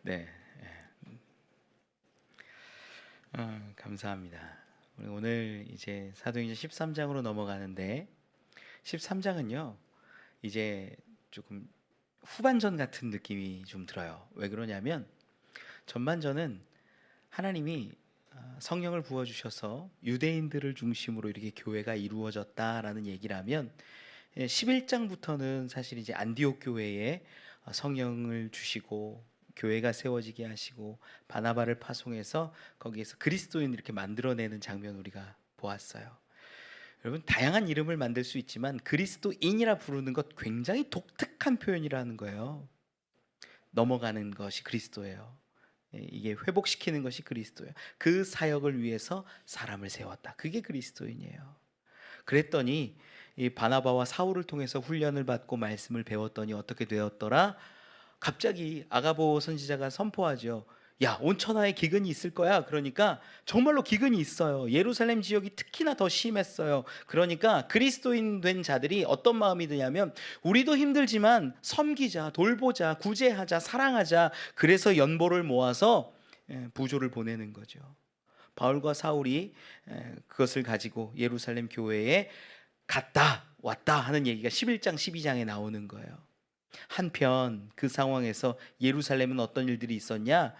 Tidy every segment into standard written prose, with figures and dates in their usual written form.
네, 감사합니다. 우리 오늘 이제 사도행전 13장으로 넘어가는데 13장은요 이제 조금 후반전 같은 느낌이 좀 들어요. 왜 그러냐면 전반전은 하나님이 성령을 부어주셔서 유대인들을 중심으로 이렇게 교회가 이루어졌다라는 얘기를 하면 11장부터는 사실 이제 안디옥 교회에 성령을 주시고 교회가 세워지게 하시고 바나바를 파송해서 거기에서 그리스도인 이렇게 만들어내는 장면 우리가 보았어요. 여러분 다양한 이름을 만들 수 있지만 그리스도인이라 부르는 것 굉장히 독특한 표현이라는 거예요. 넘어가는 것이 그리스도예요. 이게 회복시키는 것이 그리스도예요. 그 사역을 위해서 사람을 세웠다. 그게 그리스도인이에요. 그랬더니 이 바나바와 사울을 통해서 훈련을 받고 말씀을 배웠더니 어떻게 되었더라? 갑자기 아가보 선지자가 선포하죠. 야, 온 천하에 기근이 있을 거야. 그러니까 정말로 기근이 있어요. 예루살렘 지역이 특히나 더 심했어요. 그러니까 그리스도인 된 자들이 어떤 마음이 드냐면 우리도 힘들지만 섬기자, 돌보자, 구제하자, 사랑하자. 그래서 연보를 모아서 부조를 보내는 거죠. 바울과 사울이 그것을 가지고 예루살렘 교회에 갔다 왔다 하는 얘기가 11장 12장에 나오는 거예요. 한편 그 상황에서 예루살렘은 어떤 일들이 있었냐?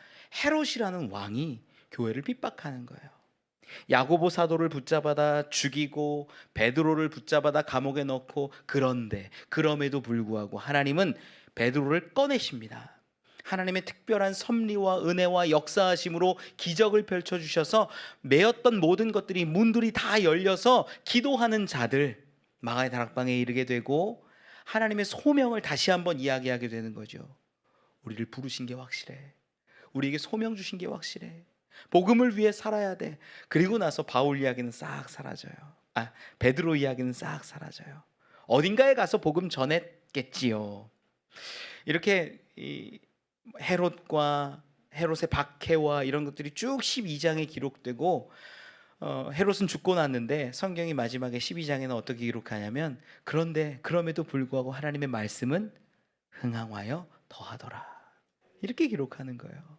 헤롯이라는 왕이 교회를 핍박하는 거예요. 야고보 사도를 붙잡아다 죽이고 베드로를 붙잡아다 감옥에 넣고, 그런데 그럼에도 불구하고 하나님은 베드로를 꺼내십니다. 하나님의 특별한 섭리와 은혜와 역사하심으로 기적을 펼쳐주셔서 메었던 모든 것들이, 문들이 다 열려서 기도하는 자들 마가의 다락방에 이르게 되고 하나님의 소명을 다시 한번 이야기하게 되는 거죠. 우리를 부르신 게 확실해. 우리에게 소명 주신 게 확실해. 복음을 위해 살아야 돼. 그리고 나서 바울 이야기는 싹 사라져요. 베드로 이야기는 싹 사라져요. 어딘가에 가서 복음 전했겠지요. 이렇게 헤롯과 헤롯의 박해와 이런 것들이 쭉 12장에 기록되고 헤롯은 죽고 났는데 성경이 마지막에 12장에는 어떻게 기록하냐면 그런데 그럼에도 불구하고 하나님의 말씀은 흥황하여 더하더라, 이렇게 기록하는 거예요.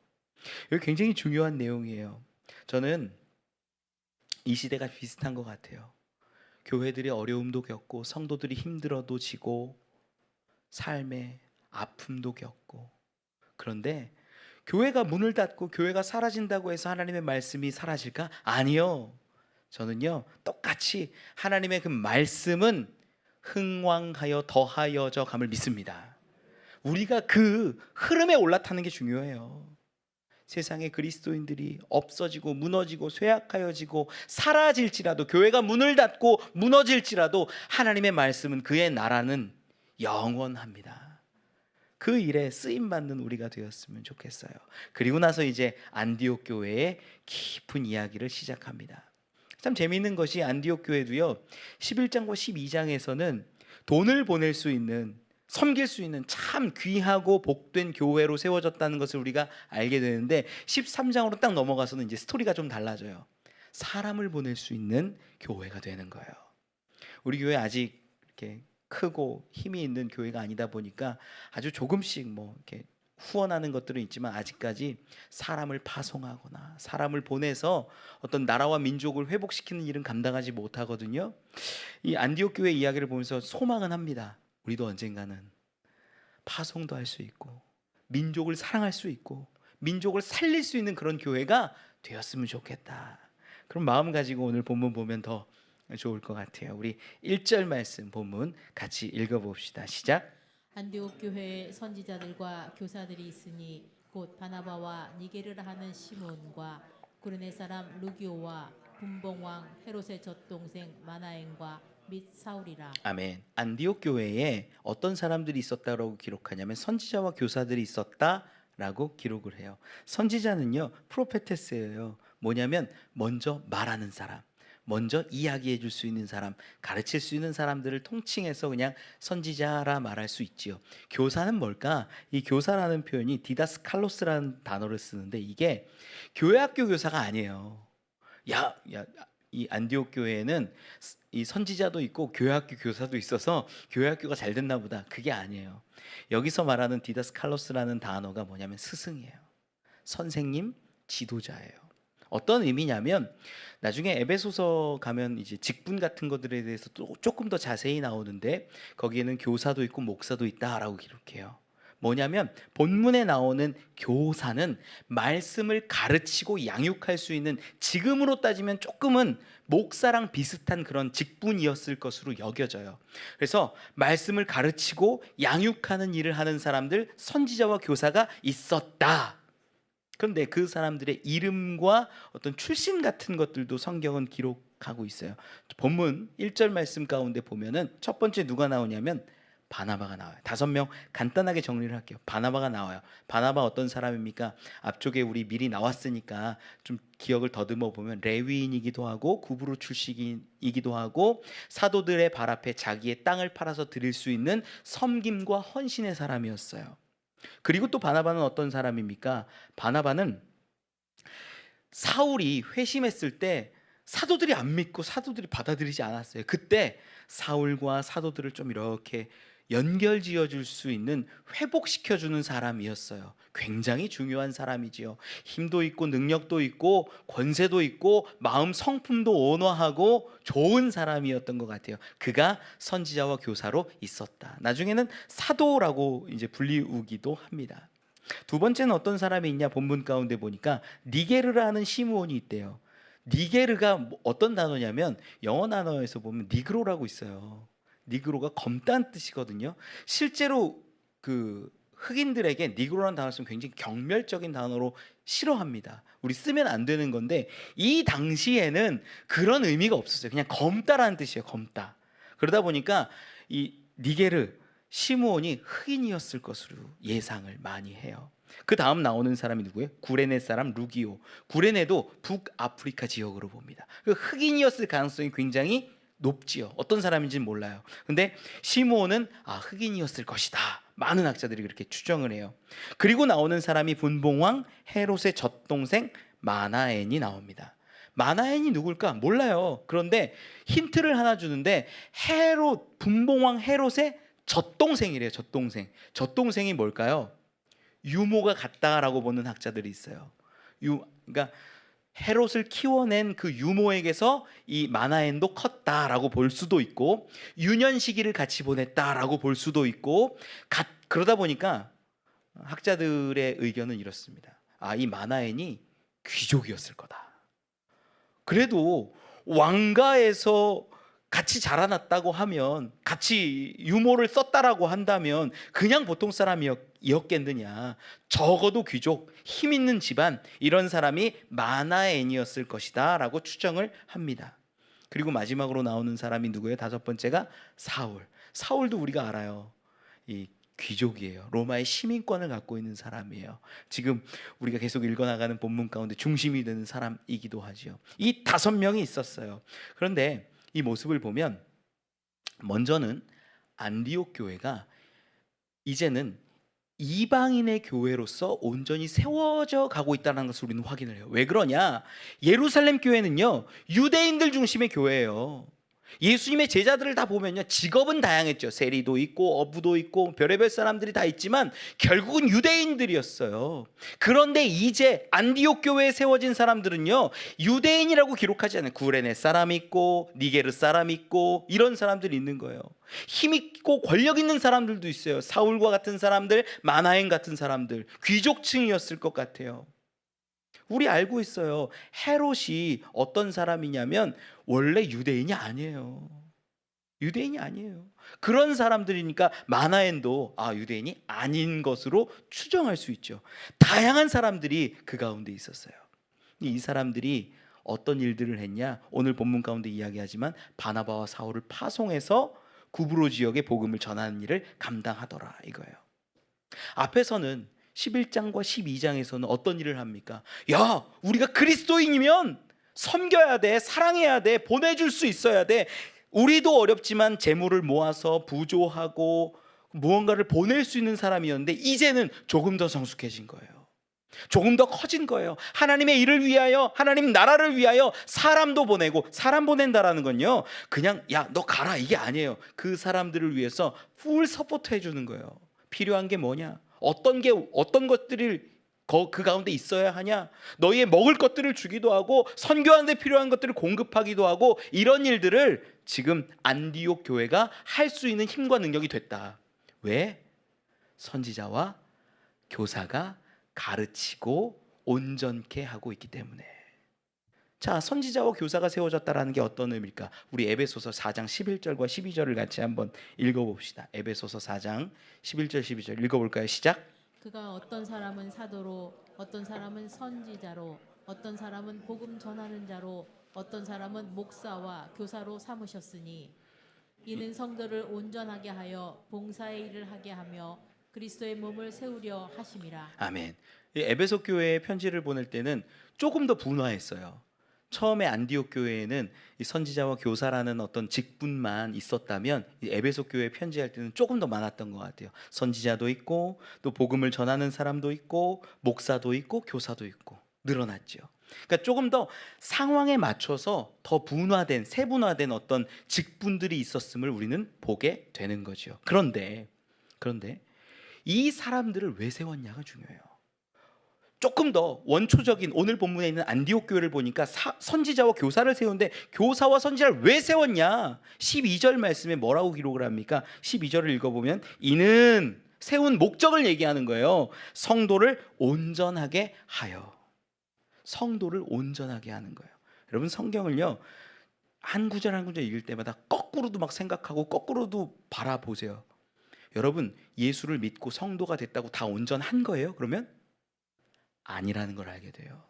이거 굉장히 중요한 내용이에요. 저는 이 시대가 비슷한 것 같아요. 교회들이 어려움도 겪고 성도들이 힘들어도 지고 삶에 아픔도 겪고, 그런데 교회가 문을 닫고 교회가 사라진다고 해서 하나님의 말씀이 사라질까? 아니요. 저는요 똑같이 하나님의 그 말씀은 흥왕하여 더하여져 감을 믿습니다. 우리가 그 흐름에 올라타는 게 중요해요. 세상의 그리스도인들이 없어지고 무너지고 쇠약하여지고 사라질지라도, 교회가 문을 닫고 무너질지라도 하나님의 말씀은, 그의 나라는 영원합니다. 그 일에 쓰임받는 우리가 되었으면 좋겠어요. 그리고 나서 이제 안디옥 교회의 깊은 이야기를 시작합니다. 참 재미있는 것이 안디옥 교회도요 11장과 12장에서는 돈을 보낼 수 있는, 섬길 수 있는 참 귀하고 복된 교회로 세워졌다는 것을 우리가 알게 되는데 13장으로 딱 넘어가서는 이제 스토리가 좀 달라져요. 사람을 보낼 수 있는 교회가 되는 거예요. 우리 교회 아직 이렇게 크고 힘이 있는 교회가 아니다 보니까 아주 조금씩 뭐 이렇게 후원하는 것들은 있지만 아직까지 사람을 파송하거나 사람을 보내서 어떤 나라와 민족을 회복시키는 일은 감당하지 못하거든요. 이 안디옥 교회 이야기를 보면서 소망은 합니다. 우리도 언젠가는 파송도 할 수 있고 민족을 사랑할 수 있고 민족을 살릴 수 있는 그런 교회가 되었으면 좋겠다. 그런 마음 가지고 오늘 본문 보면 더 좋을 것 같아요. 우리 1절 말씀 본문 같이 읽어봅시다. 시작. 안디옥 교회에 선지자들과 교사들이 있으니 곧 바나바와 니게르라 하는 시몬과 구르네 사람 루기오와 분봉왕 헤롯의 젖동생 마나엔과 및 사울이라. 아멘. 안디옥 교회에 어떤 사람들이 있었다라고 기록하냐면 선지자와 교사들이 있었다라고 기록을 해요. 선지자는요 프로페테스예요. 뭐냐면 먼저 말하는 사람, 먼저 이야기해 줄 수 있는 사람, 가르칠 수 있는 사람들을 통칭해서 그냥 선지자라 말할 수 있지요. 교사는 뭘까? 이 교사라는 표현이 디다스칼로스라는 단어를 쓰는데 이게 교회학교 교사가 아니에요. 이 안디옥 교회에는 이 선지자도 있고 교회학교 교사도 있어서 교회학교가 잘 됐나 보다, 그게 아니에요. 여기서 말하는 디다스칼로스라는 단어가 뭐냐면 스승이에요. 선생님, 지도자예요. 어떤 의미냐면 나중에 에베소서 가면 이제 직분 같은 것들에 대해서 또 조금 더 자세히 나오는데 거기에는 교사도 있고 목사도 있다라고 기록해요. 뭐냐면 본문에 나오는 교사는 말씀을 가르치고 양육할 수 있는, 지금으로 따지면 조금은 목사랑 비슷한 그런 직분이었을 것으로 여겨져요. 그래서 말씀을 가르치고 양육하는 일을 하는 사람들, 선지자와 교사가 있었다. 그런데 그 사람들의 이름과 어떤 출신 같은 것들도 성경은 기록하고 있어요. 본문 1절 말씀 가운데 보면은 첫 번째 누가 나오냐면 바나바가 나와요. 5명 간단하게 정리를 할게요. 바나바가 나와요. 바나바 어떤 사람입니까? 앞쪽에 우리 미리 나왔으니까 좀 기억을 더듬어 보면 레위인이기도 하고 구브로 출신이기도 하고 사도들의 발 앞에 자기의 땅을 팔아서 드릴 수 있는 섬김과 헌신의 사람이었어요. 그리고 또 바나바는 어떤 사람입니까? 바나바는 사울이 회심했을 때 사도들이 안 믿고 사도들이 받아들이지 않았어요. 그때 사울과 사도들을 좀 이렇게 연결지어 줄 수 있는, 회복시켜 주는 사람이었어요. 굉장히 중요한 사람이지요. 힘도 있고 능력도 있고 권세도 있고 마음 성품도 온화하고 좋은 사람이었던 것 같아요. 그가 선지자와 교사로 있었다. 나중에는 사도라고 이제 불리우기도 합니다. 두 번째는 어떤 사람이 있냐? 본문 가운데 보니까 니게르라는 시므온이 있대요. 니게르가 어떤 단어냐면 영어 단어에서 보면 니그로라고 있어요. 니그로가 검다는 뜻이거든요. 실제로 그 흑인들에게 니그로라는 단어를 쓰면 굉장히 경멸적인 단어로 싫어합니다. 우리 쓰면 안 되는 건데 이 당시에는 그런 의미가 없었어요. 그냥 검다라는 뜻이에요. 검다. 그러다 보니까 이 니게르 시므온이 흑인이었을 것으로 예상을 많이 해요. 그 다음 나오는 사람이 누구예요? 구레네 사람 루기오. 구레네도 북아프리카 지역으로 봅니다. 그 흑인이었을 가능성이 굉장히 높지요. 어떤 사람인지는 몰라요. 근데 시므온은 흑인이었을 것이다. 많은 학자들이 그렇게 추정을 해요. 그리고 나오는 사람이 분봉왕 헤롯의 젖동생 마나엔이 나옵니다. 마나엔이 누굴까? 몰라요. 그런데 힌트를 하나 주는데 헤롯, 분봉왕 헤롯의 젖동생이래요. 젖동생이 뭘까요? 유모가 같다라고 보는 학자들이 있어요. 그러니까 헤롯을 키워낸 그 유모에게서 이 마나엔도 컸다라고 볼 수도 있고 유년 시기를 같이 보냈다라고 볼 수도 있고, 그러다 보니까 학자들의 의견은 이렇습니다. 이 마나엔이 귀족이었을 거다. 그래도 왕가에서 같이 자라났다고 하면, 같이 유모를 썼다라고 한다면 그냥 보통 사람이었겠느냐. 적어도 귀족, 힘 있는 집안, 이런 사람이 마나엔이었을 것이다 라고 추정을 합니다. 그리고 마지막으로 나오는 사람이 누구예요? 5번째가 사울도 우리가 알아요. 이 귀족이에요. 로마의 시민권을 갖고 있는 사람이에요. 지금 우리가 계속 읽어나가는 본문 가운데 중심이 되는 사람이기도 하죠. 이 5명이 있었어요. 그런데 이 모습을 보면 먼저는 안디옥 교회가 이제는 이방인의 교회로서 온전히 세워져 가고 있다는 것을 우리는 확인을 해요. 왜 그러냐? 예루살렘 교회는요, 유대인들 중심의 교회예요. 예수님의 제자들을 다 보면요, 직업은 다양했죠. 세리도 있고 어부도 있고 별의별 사람들이 다 있지만 결국은 유대인들이었어요. 그런데 이제 안디옥 교회에 세워진 사람들은요, 유대인이라고 기록하지 않아요. 구레네 사람 있고 니게르 사람 있고 이런 사람들이 있는 거예요. 힘 있고 권력 있는 사람들도 있어요. 사울과 같은 사람들, 마나엔 같은 사람들, 귀족층이었을 것 같아요. 우리 알고 있어요. 헤롯이 어떤 사람이냐면 원래 유대인이 아니에요. 그런 사람들이니까 마나엔도 유대인이 아닌 것으로 추정할 수 있죠. 다양한 사람들이 그 가운데 있었어요. 이 사람들이 어떤 일들을 했냐? 오늘 본문 가운데 이야기하지만 바나바와 사울을 파송해서 구브로 지역에 복음을 전하는 일을 감당하더라 이거예요. 앞에서는 11장과 12장에서는 어떤 일을 합니까? 야, 우리가 그리스도인이면 섬겨야 돼, 사랑해야 돼, 보내줄 수 있어야 돼. 우리도 어렵지만 재물을 모아서 부조하고 무언가를 보낼 수 있는 사람이었는데 이제는 조금 더 성숙해진 거예요. 조금 더 커진 거예요. 하나님의 일을 위하여, 하나님 나라를 위하여 사람도 보내고, 사람 보낸다라는 건요, 그냥 야, 너 가라 이게 아니에요. 그 사람들을 위해서 풀 서포트 해주는 거예요. 필요한 게 뭐냐? 어떤 것들을 그 가운데 있어야 하냐? 너희의 먹을 것들을 주기도 하고 선교하는 데 필요한 것들을 공급하기도 하고 이런 일들을 지금 안디옥 교회가 할 수 있는 힘과 능력이 됐다. 왜? 선지자와 교사가 가르치고 온전케 하고 있기 때문에. 자, 선지자와 교사가 세워졌다라는 게 어떤 의미일까? 우리 에베소서 4장 11절과 12절을 같이 한번 읽어봅시다. 에베소서 4장 11절 12절 읽어볼까요? 시작. 그가 어떤 사람은 사도로, 어떤 사람은 선지자로, 어떤 사람은 복음 전하는 자로, 어떤 사람은 목사와 교사로 삼으셨으니 이는 성도를 온전하게 하여 봉사의 일을 하게 하며 그리스도의 몸을 세우려 하심이라. 아멘. 이 에베소 교회에 편지를 보낼 때는 조금 더 분화했어요. 처음에 안디옥 교회에는 이 선지자와 교사라는 어떤 직분만 있었다면 이 에베소 교회에 편지할 때는 조금 더 많았던 것 같아요. 선지자도 있고 또 복음을 전하는 사람도 있고 목사도 있고 교사도 있고 늘어났죠. 그러니까 조금 더 상황에 맞춰서 더 분화된 세분화된 어떤 직분들이 있었음을 우리는 보게 되는 거죠. 그런데 이 사람들을 왜 세웠냐가 중요해요. 조금 더 원초적인 오늘 본문에 있는 안디옥 교회를 보니까 선지자와 교사를 세우는데 교사와 선지자를 왜 세웠냐? 12절 말씀에 뭐라고 기록을 합니까? 12절을 읽어보면 이는 세운 목적을 얘기하는 거예요. 성도를 온전하게 하여. 성도를 온전하게 하는 거예요. 여러분 성경을요 한 구절 한 구절 읽을 때마다 거꾸로도 막 생각하고 거꾸로도 바라보세요. 여러분 예수를 믿고 성도가 됐다고 다 온전한 거예요? 그러면 아니라는 걸 알게 돼요.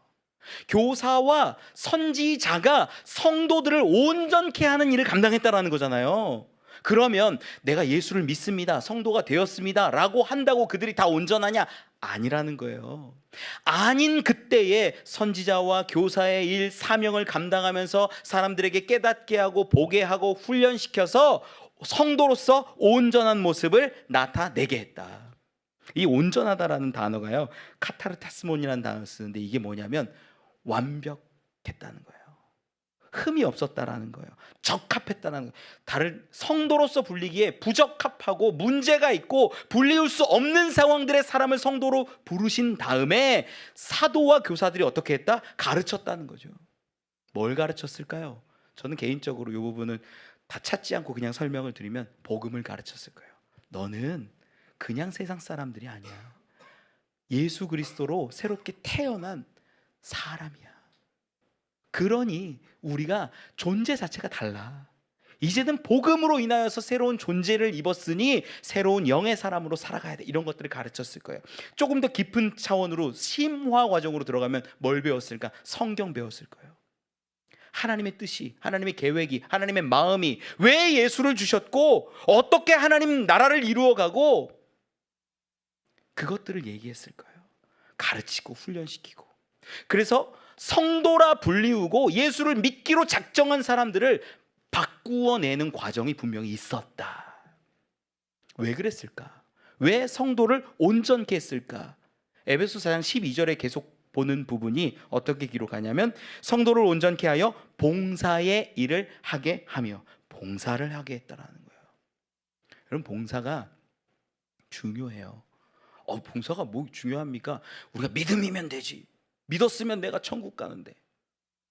교사와 선지자가 성도들을 온전케 하는 일을 감당했다라는 거잖아요. 그러면 내가 예수를 믿습니다, 성도가 되었습니다 라고 한다고 그들이 다 온전하냐? 아니라는 거예요. 아닌 그때에 선지자와 교사의 일, 사명을 감당하면서 사람들에게 깨닫게 하고 보게 하고 훈련시켜서 성도로서 온전한 모습을 나타내게 했다. 이 온전하다라는 단어가요 카타르타스몬이라는 단어를 쓰는데 이게 뭐냐면 완벽했다는 거예요. 흠이 없었다라는 거예요. 적합했다는 거예요. 다른 성도로서 불리기에 부적합하고 문제가 있고 불리울 수 없는 상황들의 사람을 성도로 부르신 다음에 사도와 교사들이 어떻게 했다? 가르쳤다는 거죠. 뭘 가르쳤을까요? 저는 개인적으로 이 부분을 다 찾지 않고 그냥 설명을 드리면 복음을 가르쳤을 거예요. 너는 그냥 세상 사람들이 아니야. 예수 그리스도로 새롭게 태어난 사람이야. 그러니 우리가 존재 자체가 달라. 이제는 복음으로 인하여서 새로운 존재를 입었으니 새로운 영의 사람으로 살아가야 돼. 이런 것들을 가르쳤을 거예요. 조금 더 깊은 차원으로 심화 과정으로 들어가면 뭘 배웠을까? 성경 배웠을 거예요. 하나님의 뜻이, 하나님의 계획이, 하나님의 마음이 왜 예수를 주셨고 어떻게 하나님 나라를 이루어가고 그것들을 얘기했을 거예요. 가르치고 훈련시키고. 그래서 성도라 불리우고 예수를 믿기로 작정한 사람들을 바꾸어내는 과정이 분명히 있었다. 왜 그랬을까? 왜 성도를 온전케 했을까? 에베소 4장 12절에 계속 보는 부분이 어떻게 기록하냐면 성도를 온전케 하여 봉사의 일을 하게 하며 봉사를 하게 했다라는 거예요. 여러분 봉사가 중요해요. 봉사가 뭐 중요합니까? 우리가 믿음이면 되지. 믿었으면 내가 천국 가는데.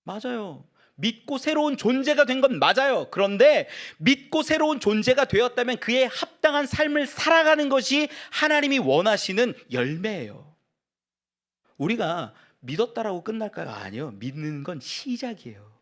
맞아요. 믿고 새로운 존재가 된 건 맞아요. 그런데 믿고 새로운 존재가 되었다면 그에 합당한 삶을 살아가는 것이 하나님이 원하시는 열매예요. 우리가 믿었다라고 끝날까요? 아니요. 믿는 건 시작이에요.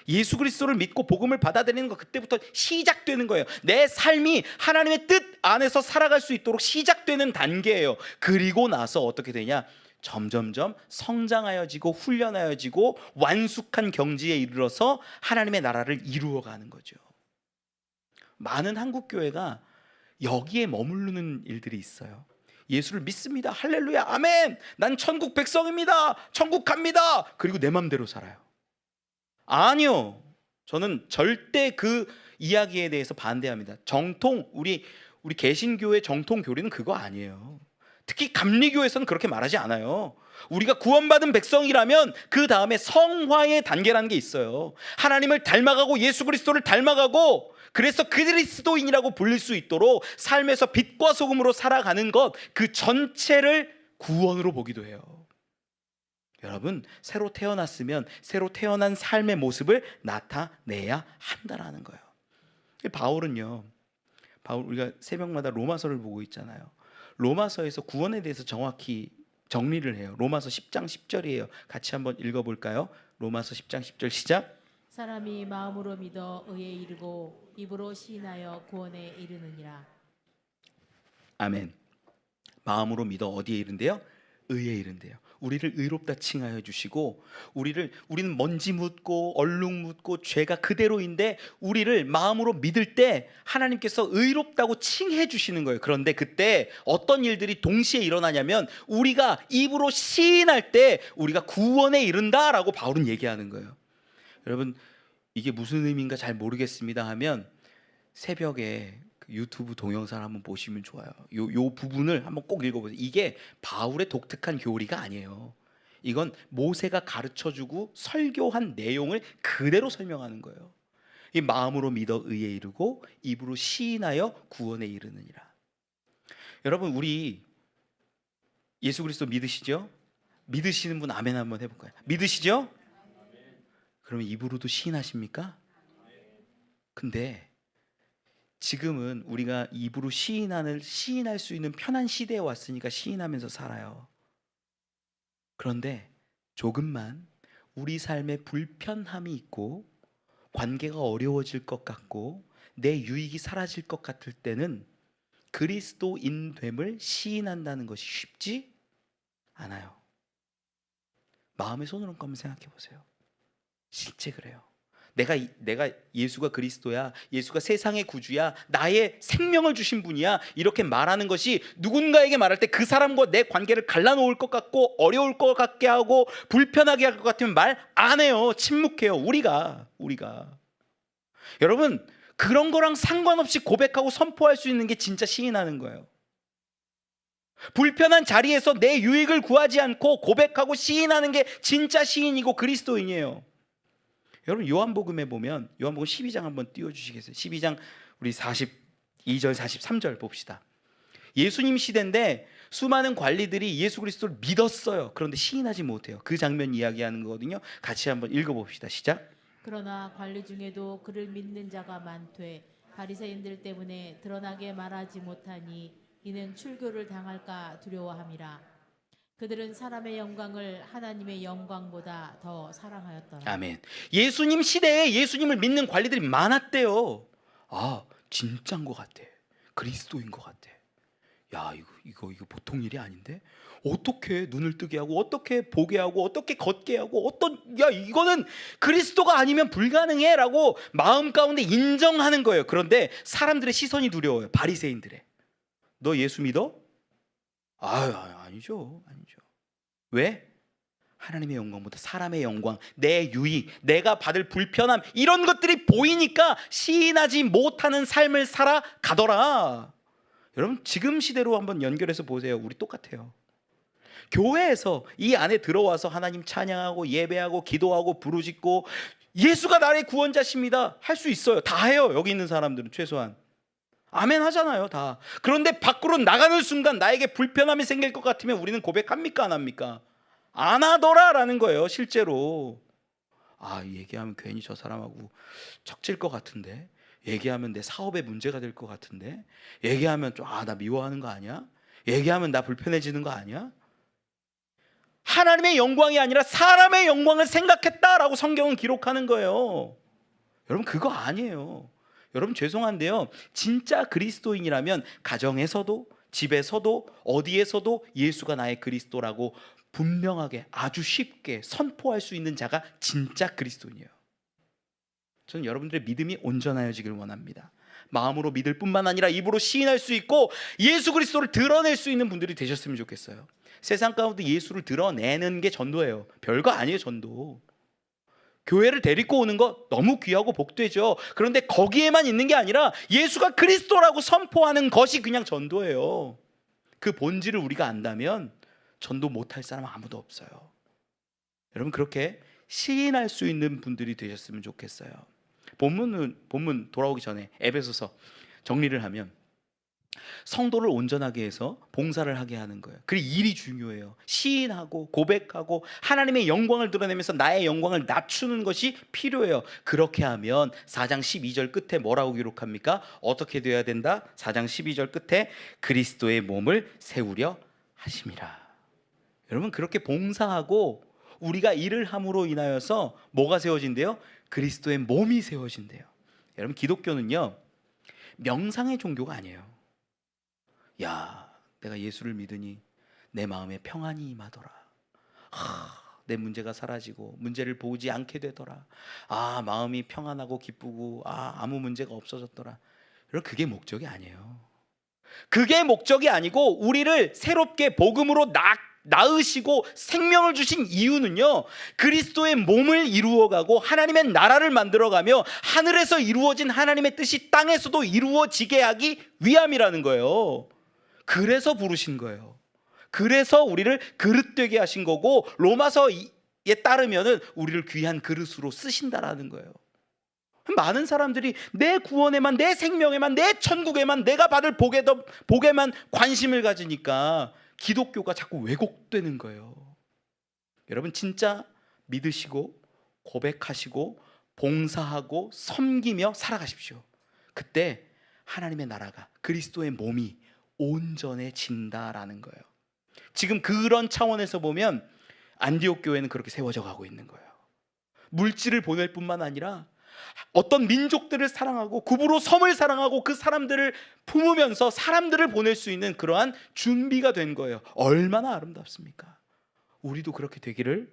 예수 그리스도를 믿고 복음을 받아들이는 것 그때부터 시작되는 거예요. 내 삶이 하나님의 뜻 안에서 살아갈 수 있도록 시작되는 단계예요. 그리고 나서 어떻게 되냐? 점점점 성장하여지고 훈련하여지고 완숙한 경지에 이르러서 하나님의 나라를 이루어가는 거죠. 많은 한국 교회가 여기에 머무르는 일들이 있어요. 예수를 믿습니다. 할렐루야, 아멘. 난 천국 백성입니다. 천국 갑니다. 그리고 내 맘대로 살아요. 아니요. 저는 절대 그 이야기에 대해서 반대합니다. 정통 우리 개신교의 정통 교리는 그거 아니에요. 특히 감리교에서는 그렇게 말하지 않아요. 우리가 구원받은 백성이라면 그 다음에 성화의 단계라는 게 있어요. 하나님을 닮아가고 예수 그리스도를 닮아가고 그래서 그리스도인이라고 불릴 수 있도록 삶에서 빛과 소금으로 살아가는 것 그 전체를 구원으로 보기도 해요. 여러분, 새로 태어났으면 새로 태어난 삶의 모습을 나타내야 한다라는 거예요. 바울은요, 우리가 새벽마다 로마서를 보고 있잖아요. 로마서에서 구원에 대해서 정확히 정리를 해요. 로마서 10장 10절이에요. 같이 한번 읽어볼까요? 로마서 10장 10절 시작. 사람이 마음으로 믿어 의에 이르고 입으로 시인하여 구원에 이르느니라. 아멘. 마음으로 믿어 어디에 이른대요? 의에 이른대요. 우리를 의롭다 칭하여 주시고, 우리는 먼지 묻고 얼룩 묻고 죄가 그대로인데 우리를 마음으로 믿을 때 하나님께서 의롭다고 칭해 주시는 거예요. 그런데 그때 어떤 일들이 동시에 일어나냐면, 우리가 입으로 시인할 때 우리가 구원에 이른다라고 바울은 얘기하는 거예요. 여러분, 이게 무슨 의미인가 잘 모르겠습니다 하면 새벽에 유튜브 동영상을 한번 보시면 좋아요. 요 부분을 한번 꼭 읽어보세요. 이게 바울의 독특한 교리가 아니에요. 이건 모세가 가르쳐주고 설교한 내용을 그대로 설명하는 거예요. 이 마음으로 믿어 의에 이르고 입으로 시인하여 구원에 이르느니라. 여러분, 우리 예수 그리스도 믿으시죠? 믿으시는 분 아멘 한번 해볼까요? 믿으시죠? 그러면 입으로도 시인하십니까? 근데 지금은 우리가 입으로 시인할 수 있는 편한 시대에 왔으니까 시인하면서 살아요. 그런데 조금만 우리 삶에 불편함이 있고 관계가 어려워질 것 같고 내 유익이 사라질 것 같을 때는 그리스도인됨을 시인한다는 것이 쉽지 않아요. 마음의 손을 얹고 한번 생각해 보세요. 실제 그래요. 내가 예수가 그리스도야, 예수가 세상의 구주야, 나의 생명을 주신 분이야, 이렇게 말하는 것이 누군가에게 말할 때 그 사람과 내 관계를 갈라놓을 것 같고 어려울 것 같게 하고 불편하게 할 것 같으면 말 안 해요. 침묵해요. 우리가 여러분, 그런 거랑 상관없이 고백하고 선포할 수 있는 게 진짜 시인하는 거예요. 불편한 자리에서 내 유익을 구하지 않고 고백하고 시인하는 게 진짜 시인이고 그리스도인이에요. 여러분, 요한복음에 보면 요한복음 12장 한번 띄워주시겠어요? 12장 우리 42절 43절 봅시다. 예수님 시대인데 수많은 관리들이 예수 그리스도를 믿었어요. 그런데 시인하지 못해요. 그 장면 이야기하는 거거든요. 같이 한번 읽어봅시다. 시작. 그러나 관리 중에도 그를 믿는 자가 많되 바리새인들 때문에 드러나게 말하지 못하니 이는 출교를 당할까 두려워함이라. 그들은 사람의 영광을 하나님의 영광보다 더 사랑하였더라. 아멘. 예수님 시대에 예수님을 믿는 관리들이 많았대요. 아, 진짜인 것 같아. 그리스도인 것 같아. 야, 이거 보통 일이 아닌데? 어떻게 눈을 뜨게 하고 어떻게 보게 하고 어떻게 걷게 하고 이거는 그리스도가 아니면 불가능해라고 마음 가운데 인정하는 거예요. 그런데 사람들의 시선이 두려워요. 바리새인들의. 너 예수 믿어? 아니죠. 왜? 하나님의 영광보다 사람의 영광, 내 유익, 내가 받을 불편함, 이런 것들이 보이니까 시인하지 못하는 삶을 살아가더라. 여러분, 지금 시대로 한번 연결해서 보세요. 우리 똑같아요. 교회에서 이 안에 들어와서 하나님 찬양하고 예배하고 기도하고 부르짖고 예수가 나의 구원자십니다 할 수 있어요. 다 해요. 여기 있는 사람들은 최소한 아멘 하잖아요. 다. 그런데 밖으로 나가는 순간 나에게 불편함이 생길 것 같으면 우리는 고백합니까? 안 합니까? 안 하더라라는 거예요. 실제로. 얘기하면 괜히 저 사람하고 척질 것 같은데, 얘기하면 내 사업에 문제가 될 것 같은데, 얘기하면 좀 나 미워하는 거 아니야? 얘기하면 나 불편해지는 거 아니야? 하나님의 영광이 아니라 사람의 영광을 생각했다라고 성경은 기록하는 거예요. 여러분, 그거 아니에요. 여러분, 죄송한데요, 진짜 그리스도인이라면 가정에서도 집에서도 어디에서도 예수가 나의 그리스도라고 분명하게 아주 쉽게 선포할 수 있는 자가 진짜 그리스도인이에요. 저는 여러분들의 믿음이 온전하여지길 원합니다. 마음으로 믿을 뿐만 아니라 입으로 시인할 수 있고 예수 그리스도를 드러낼 수 있는 분들이 되셨으면 좋겠어요. 세상 가운데 예수를 드러내는 게 전도예요. 별거 아니에요. 전도. 교회를 데리고 오는 거 너무 귀하고 복되죠. 그런데 거기에만 있는 게 아니라 예수가 그리스도라고 선포하는 것이 그냥 전도예요. 그 본질을 우리가 안다면 전도 못할 사람 아무도 없어요. 여러분, 그렇게 시인할 수 있는 분들이 되셨으면 좋겠어요. 본문 돌아오기 전에 에베소서 정리를 하면 성도를 온전하게 해서 봉사를 하게 하는 거예요. 그 일이 중요해요. 시인하고 고백하고 하나님의 영광을 드러내면서 나의 영광을 낮추는 것이 필요해요. 그렇게 하면 4장 12절 끝에 뭐라고 기록합니까? 어떻게 되어야 된다? 4장 12절 끝에 그리스도의 몸을 세우려 하심이라. 여러분, 그렇게 봉사하고 우리가 일을 함으로 인하여서 뭐가 세워진대요? 그리스도의 몸이 세워진대요. 여러분, 기독교는요 명상의 종교가 아니에요. 야, 내가 예수를 믿으니 내 마음에 평안이 임하더라. 내 문제가 사라지고 문제를 보지 않게 되더라. 마음이 평안하고 기쁘고 아무 문제가 없어졌더라. 여러분, 그게 목적이 아니에요. 그게 목적이 아니고 우리를 새롭게 복음으로 낳으시고 생명을 주신 이유는요, 그리스도의 몸을 이루어가고 하나님의 나라를 만들어가며 하늘에서 이루어진 하나님의 뜻이 땅에서도 이루어지게 하기 위함이라는 거예요. 그래서 부르신 거예요. 그래서 우리를 그릇되게 하신 거고, 로마서에 따르면은 우리를 귀한 그릇으로 쓰신다라는 거예요. 많은 사람들이 내 구원에만, 내 생명에만, 내 천국에만, 내가 받을 복에만 관심을 가지니까 기독교가 자꾸 왜곡되는 거예요. 여러분, 진짜 믿으시고 고백하시고 봉사하고 섬기며 살아가십시오. 그때 하나님의 나라가, 그리스도의 몸이 온전해진다라는 거예요. 지금 그런 차원에서 보면 안디옥 교회는 그렇게 세워져 가고 있는 거예요. 물질을 보낼 뿐만 아니라 어떤 민족들을 사랑하고 구부로 섬을 사랑하고 그 사람들을 품으면서 사람들을 보낼 수 있는 그러한 준비가 된 거예요. 얼마나 아름답습니까? 우리도 그렇게 되기를,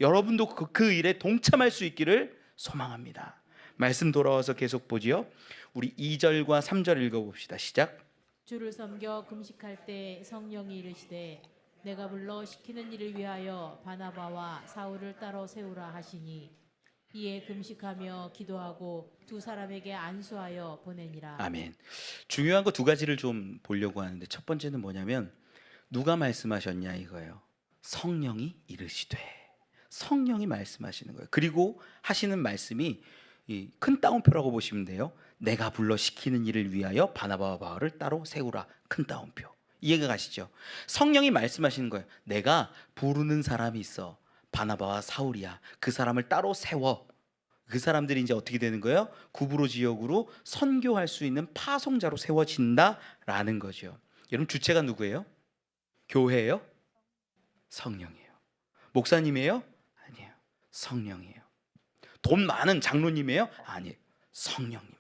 여러분도 그 일에 동참할 수 있기를 소망합니다. 말씀 돌아와서 계속 보지요. 우리 2절과 3절 읽어봅시다. 시작. 주를 섬겨 금식할 때 성령이 이르시되 내가 불러 시키는 일을 위하여 바나바와 사울을 따로 세우라 하시니 이에 금식하며 기도하고 두 사람에게 안수하여 보내니라. 아멘. 중요한 거 두 가지를 좀 보려고 하는데, 첫 번째는 뭐냐면 누가 말씀하셨냐 이거예요. 성령이 이르시되. 성령이 말씀하시는 거예요. 그리고 하시는 말씀이 이 큰 따옴표라고 보시면 돼요. 내가 불러 시키는 일을 위하여 바나바와 바울을 따로 세우라. 큰 따옴표. 이해가 가시죠? 성령이 말씀하시는 거예요. 내가 부르는 사람이 있어. 바나바와 사울이야. 그 사람을 따로 세워. 그 사람들이 이제 어떻게 되는 거예요? 구브로 지역으로 선교할 수 있는 파송자로 세워진다라는 거죠. 여러분, 주체가 누구예요? 교회예요? 성령이에요. 목사님이에요? 아니에요. 성령이에요. 돈 많은 장로님이에요? 아니에요. 성령님이에요.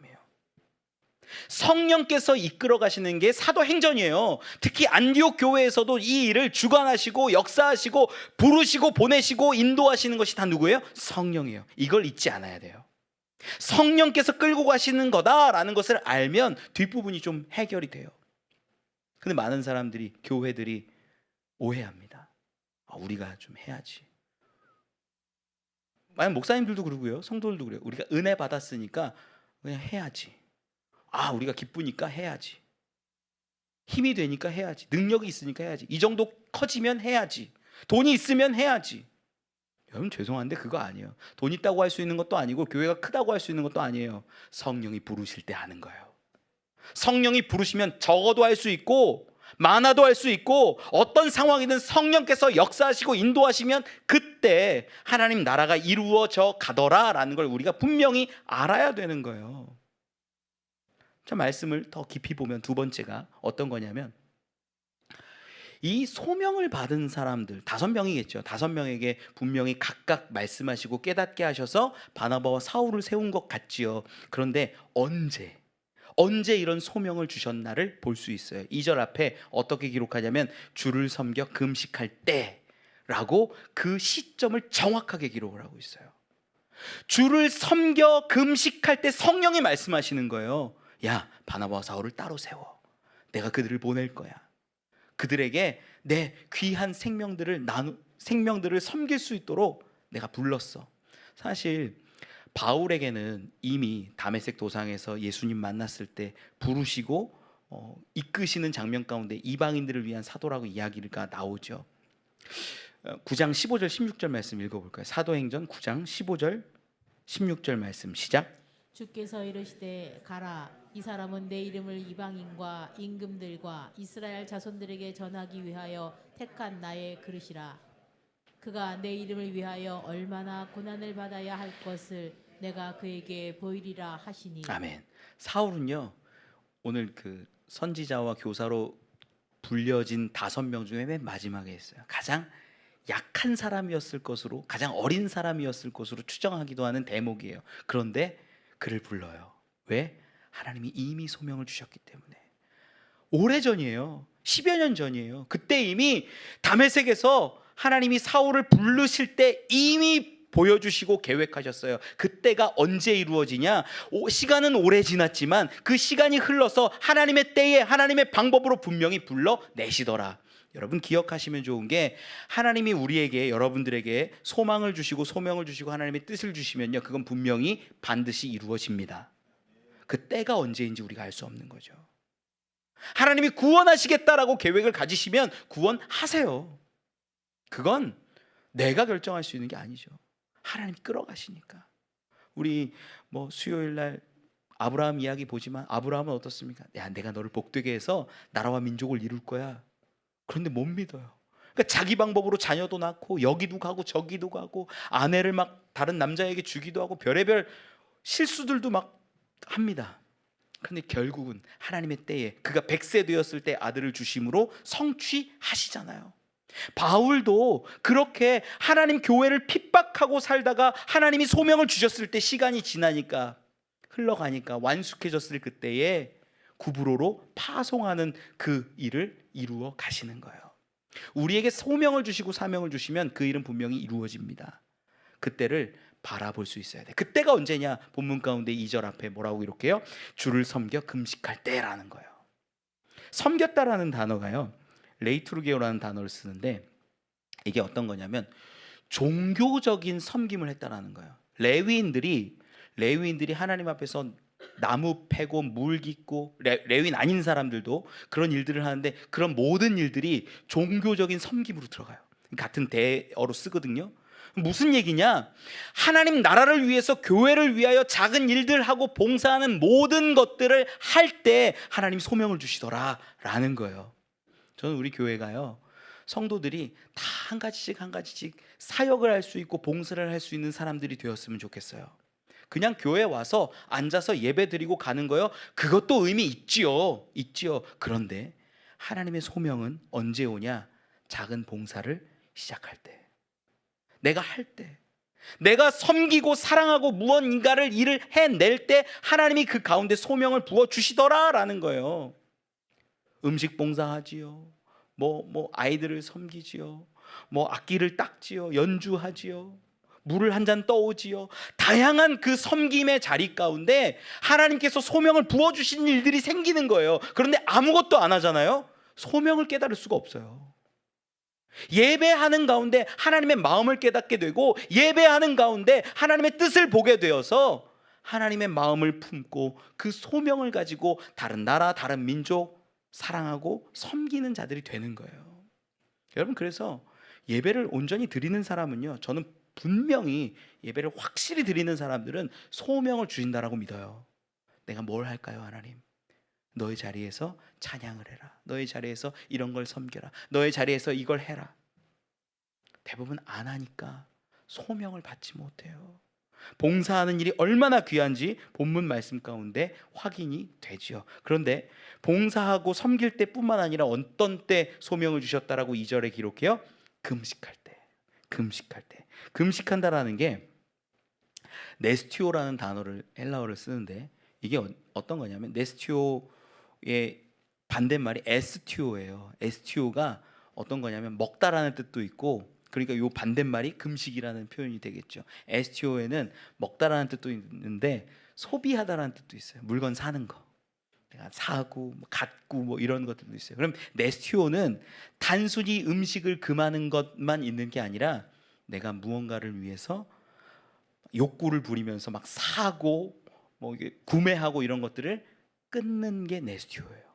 성령께서 이끌어 가시는 게 사도행전이에요. 특히 안디옥 교회에서도 이 일을 주관하시고 역사하시고 부르시고 보내시고 인도하시는 것이 다 누구예요? 성령이에요. 이걸 잊지 않아야 돼요. 성령께서 끌고 가시는 거다라는 것을 알면 뒷부분이 좀 해결이 돼요. 근데 많은 사람들이, 교회들이 오해합니다. 우리가 좀 해야지. 만약 목사님들도 그러고요, 성도들도 그래요. 우리가 은혜 받았으니까 그냥 해야지. 우리가 기쁘니까 해야지. 힘이 되니까 해야지. 능력이 있으니까 해야지. 이 정도 커지면 해야지. 돈이 있으면 해야지. 여러분, 죄송한데 그거 아니에요. 돈 있다고 할 수 있는 것도 아니고 교회가 크다고 할 수 있는 것도 아니에요. 성령이 부르실 때 하는 거예요. 성령이 부르시면 적어도 할 수 있고 많아도 할 수 있고, 어떤 상황이든 성령께서 역사하시고 인도하시면 그때 하나님 나라가 이루어져 가더라라는 걸 우리가 분명히 알아야 되는 거예요. 자, 말씀을 더 깊이 보면 두 번째가 어떤 거냐면, 이 소명을 받은 사람들 5명이겠죠. 5명에게 분명히 각각 말씀하시고 깨닫게 하셔서 바나바와 사울을 세운 것 같지요. 그런데 언제 이런 소명을 주셨나를 볼 수 있어요. 2절 앞에 어떻게 기록하냐면 주를 섬겨 금식할 때라고 그 시점을 정확하게 기록을 하고 있어요. 주를 섬겨 금식할 때 성령이 말씀하시는 거예요. 야, 바나바와 사울을 따로 세워. 내가 그들을 보낼 거야. 그들에게 내 귀한 생명들을 섬길 수 있도록 내가 불렀어. 사실 바울에게는 이미 다메섹 도상에서 예수님 만났을 때 부르시고 이끄시는 장면 가운데 이방인들을 위한 사도라고 이야기가 나오죠. 9장 15절 16절 말씀 읽어볼까요? 사도행전 9장 15절 16절 말씀 시작. 주께서 이르시되 가라. 이 사람은 내 이름을 이방인과 임금들과 이스라엘 자손들에게 전하기 위하여 택한 나의 그릇이라. 그가 내 이름을 위하여 얼마나 고난을 받아야 할 것을 내가 그에게 보이리라 하시니. 아멘. 사울은요, 오늘 그 선지자와 교사로 불려진 5명 중에 맨 마지막에 있어요. 가장 약한 사람이었을 것으로, 가장 어린 사람이었을 것으로 추정하기도 하는 대목이에요. 그런데 그를 불러요. 왜? 하나님이 이미 소명을 주셨기 때문에. 오래전이에요. 10여 년 전이에요. 그때 이미 다메섹에서 하나님이 사울을 부르실 때 이미 보여주시고 계획하셨어요. 그때가 언제 이루어지냐? 시간은 오래 지났지만 그 시간이 흘러서 하나님의 때에 하나님의 방법으로 분명히 불러내시더라. 여러분 기억하시면 좋은 게, 하나님이 우리에게, 여러분들에게 소망을 주시고 소명을 주시고 하나님의 뜻을 주시면요, 그건 분명히 반드시 이루어집니다. 그 때가 언제인지 우리가 알 수 없는 거죠. 하나님이 구원하시겠다라고 계획을 가지시면 구원하세요. 그건 내가 결정할 수 있는 게 아니죠. 하나님이 끌어가시니까. 우리 뭐 수요일 날 아브라함 이야기 보지만, 아브라함은 어떻습니까? 야, 내가 너를 복되게 해서 나라와 민족을 이룰 거야. 그런데 못 믿어요. 그러니까 자기 방법으로 자녀도 낳고 여기도 가고 저기도 가고 아내를 막 다른 남자에게 주기도 하고 별의별 실수들도 막 합니다. 그런데 결국은 하나님의 때에, 그가 100세 되었을 때 아들을 주심으로 성취하시잖아요. 바울도 그렇게 하나님 교회를 핍박하고 살다가 하나님이 소명을 주셨을 때 시간이 지나니까, 흘러가니까 완숙해졌을 그때에 구브로로 파송하는 그 일을 이루어 가시는 거예요. 우리에게 소명을 주시고 사명을 주시면 그 일은 분명히 이루어집니다. 그때를 바라볼 수 있어야 돼. 그때가 언제냐? 본문 가운데 2절 앞에 뭐라고 이렇게요? 주를 섬겨 금식할 때라는 거예요. 섬겼다라는 단어가요, 레이투르게오라는 단어를 쓰는데, 이게 어떤 거냐면 종교적인 섬김을 했다라는 거예요. 레위인들이 하나님 앞에서 나무 패고 물 깃고, 레위인 아닌 사람들도 그런 일들을 하는데, 그런 모든 일들이 종교적인 섬김으로 들어가요. 같은 대어로 쓰거든요. 무슨 얘기냐? 하나님 나라를 위해서, 교회를 위하여 작은 일들 하고 봉사하는 모든 것들을 할 때 하나님 소명을 주시더라 라는 거예요. 저는 우리 교회가요, 성도들이 다 한 가지씩 사역을 할 수 있고 봉사를 할 수 있는 사람들이 되었으면 좋겠어요. 그냥 교회 와서 앉아서 예배 드리고 가는 거요, 그것도 의미 있지요. 그런데 하나님의 소명은 언제 오냐? 작은 봉사를 시작할 때, 내가 할 때, 내가 섬기고 사랑하고 무언가를 일을 해낼 때 하나님이 그 가운데 소명을 부어주시더라라는 거예요. 음식 봉사하지요, 뭐 아이들을 섬기지요, 뭐 악기를 닦지요, 연주하지요, 물을 한 잔 떠오지요. 다양한 그 섬김의 자리 가운데 하나님께서 소명을 부어주신 일들이 생기는 거예요. 그런데 아무것도 안 하잖아요. 소명을 깨달을 수가 없어요. 예배하는 가운데 하나님의 마음을 깨닫게 되고, 예배하는 가운데 하나님의 뜻을 보게 되어서 하나님의 마음을 품고 그 소명을 가지고 다른 나라, 다른 민족 사랑하고 섬기는 자들이 되는 거예요. 여러분, 그래서 예배를 온전히 드리는 사람은요, 저는 분명히 예배를 확실히 드리는 사람들은 소명을 주신다라고 믿어요. 내가 뭘 할까요, 하나님? 너의 자리에서 찬양을 해라. 너의 자리에서 이런 걸 섬겨라. 너의 자리에서 이걸 해라. 대부분 안 하니까 소명을 받지 못해요. 봉사하는 일이 얼마나 귀한지 본문 말씀 가운데 확인이 되지요. 그런데 봉사하고 섬길 때뿐만 아니라 어떤 때 소명을 주셨다라고 2절에 기록해요? 금식할 때. 금식한다라는 게 네스티오라는 단어를, 헬라어를 쓰는데, 이게 어떤 거냐면 네스티오의 반대말이 에스티오예요. 에스티오가 어떤 거냐면 먹다라는 뜻도 있고, 그러니까 요 반대말이 금식이라는 표현이 되겠죠. 에스티오에는 먹다라는 뜻도 있는데 소비하다라는 뜻도 있어요. 물건 사는 거, 내가 사고 갖고 뭐 이런 것들도 있어요. 그럼 네스티오는 단순히 음식을 금하는 것만 있는 게 아니라, 내가 무언가를 위해서 욕구를 부리면서 막 사고 뭐 구매하고 이런 것들을 끊는 게 네스티오예요.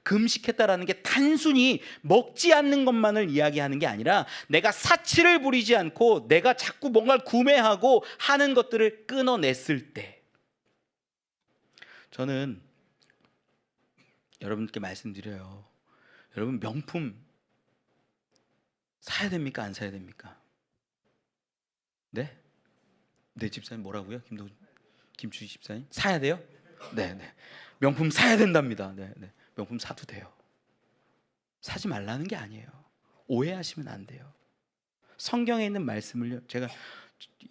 금식했다라는 게 단순히 먹지 않는 것만을 이야기하는 게 아니라, 내가 사치를 부리지 않고 내가 자꾸 뭔가를 구매하고 하는 것들을 끊어냈을 때, 저는 여러분께 말씀드려요. 여러분 명품 사야 됩니까? 안 사야 됩니까? 네? 네 집사님 뭐라고요? 김주희 집사님 사야 돼요? 네, 네. 명품 사야 된답니다. 네, 네. 명품 사도 돼요. 사지 말라는 게 아니에요. 오해하시면 안 돼요. 성경에 있는 말씀을요. 제가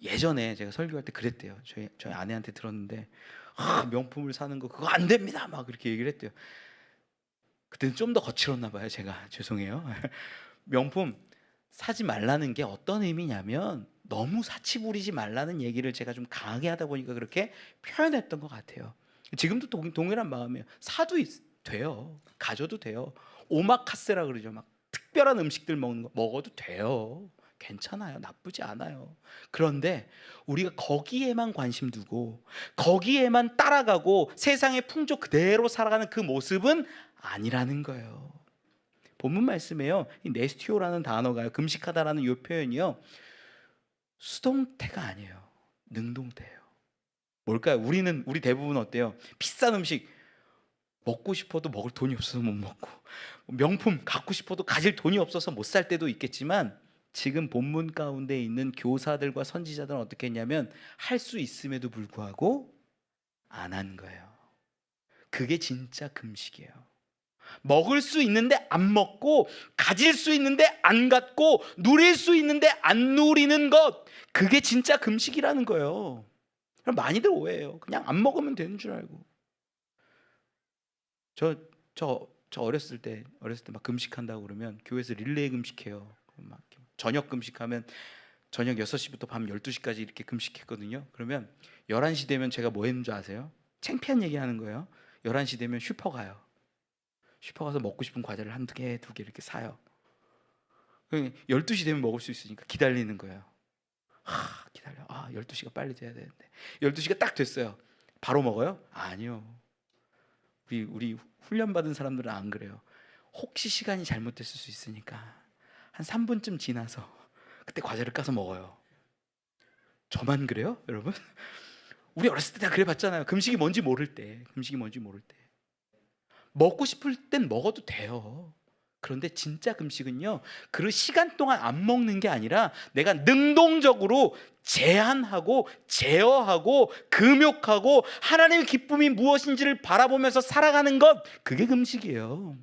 예전에 제가 설교할 때 그랬대요. 저희 아내한테 들었는데 명품을 사는 거 그거 안 됩니다. 막 그렇게 얘기를 했대요. 그때는 좀 더 거칠었나 봐요. 제가 죄송해요. 명품 사지 말라는 게 어떤 의미냐면 너무 사치 부리지 말라는 얘기를 제가 좀 강하게 하다 보니까 그렇게 표현했던 것 같아요. 지금도 동일한 마음이에요. 돼요. 가져도 돼요. 오마카세라 그러죠. 막 특별한 음식들 먹는 거 먹어도 돼요. 괜찮아요. 나쁘지 않아요. 그런데 우리가 거기에만 관심 두고 거기에만 따라가고 세상의 풍조 그대로 살아가는 그 모습은 아니라는 거예요. 본문 말씀에요. 이 네스티오라는 단어가 금식하다라는 이 표현이요. 수동태가 아니에요. 능동태예요. 뭘까요? 우리 대부분 어때요? 비싼 음식 먹고 싶어도 먹을 돈이 없어서 못 먹고, 명품 갖고 싶어도 가질 돈이 없어서 못 살 때도 있겠지만, 지금 본문 가운데 있는 교사들과 선지자들은 어떻게 했냐면 할 수 있음에도 불구하고 안 한 거예요. 그게 진짜 금식이에요. 먹을 수 있는데 안 먹고, 가질 수 있는데 안 갖고, 누릴 수 있는데 안 누리는 것, 그게 진짜 금식이라는 거예요. 많이들 오해해요. 그냥 안 먹으면 되는 줄 알고. 저 어렸을 때 막 금식한다고 그러면 교회에서 릴레이 금식해요. 막 저녁 금식하면 저녁 6시부터 밤 12시까지 이렇게 금식했거든요. 그러면 11시 되면 제가 뭐 했는 줄 아세요? 창피한 얘기 하는 거예요. 11시 되면 슈퍼 가요. 슈퍼 가서 먹고 싶은 과자를 한두 개, 두 개 이렇게 사요. 12시 되면 먹을 수 있으니까 기다리는 거예요. 기다려. 12시가 빨리 돼야 되는데. 12시가 딱 됐어요. 바로 먹어요? 아니요. 우리 훈련 받은 사람들은 안 그래요. 혹시 시간이 잘못됐을 수 있으니까 한 3분쯤 지나서 그때 과자를 까서 먹어요. 저만 그래요, 여러분? 우리 어렸을 때 다 그래 봤잖아요. 금식이 뭔지 모를 때. 먹고 싶을 땐 먹어도 돼요. 그런데 진짜 금식은요, 그 시간 동안 안 먹는 게 아니라 내가 능동적으로 제한하고 제어하고 금욕하고 하나님의 기쁨이 무엇인지를 바라보면서 살아가는 것, 그게 금식이에요.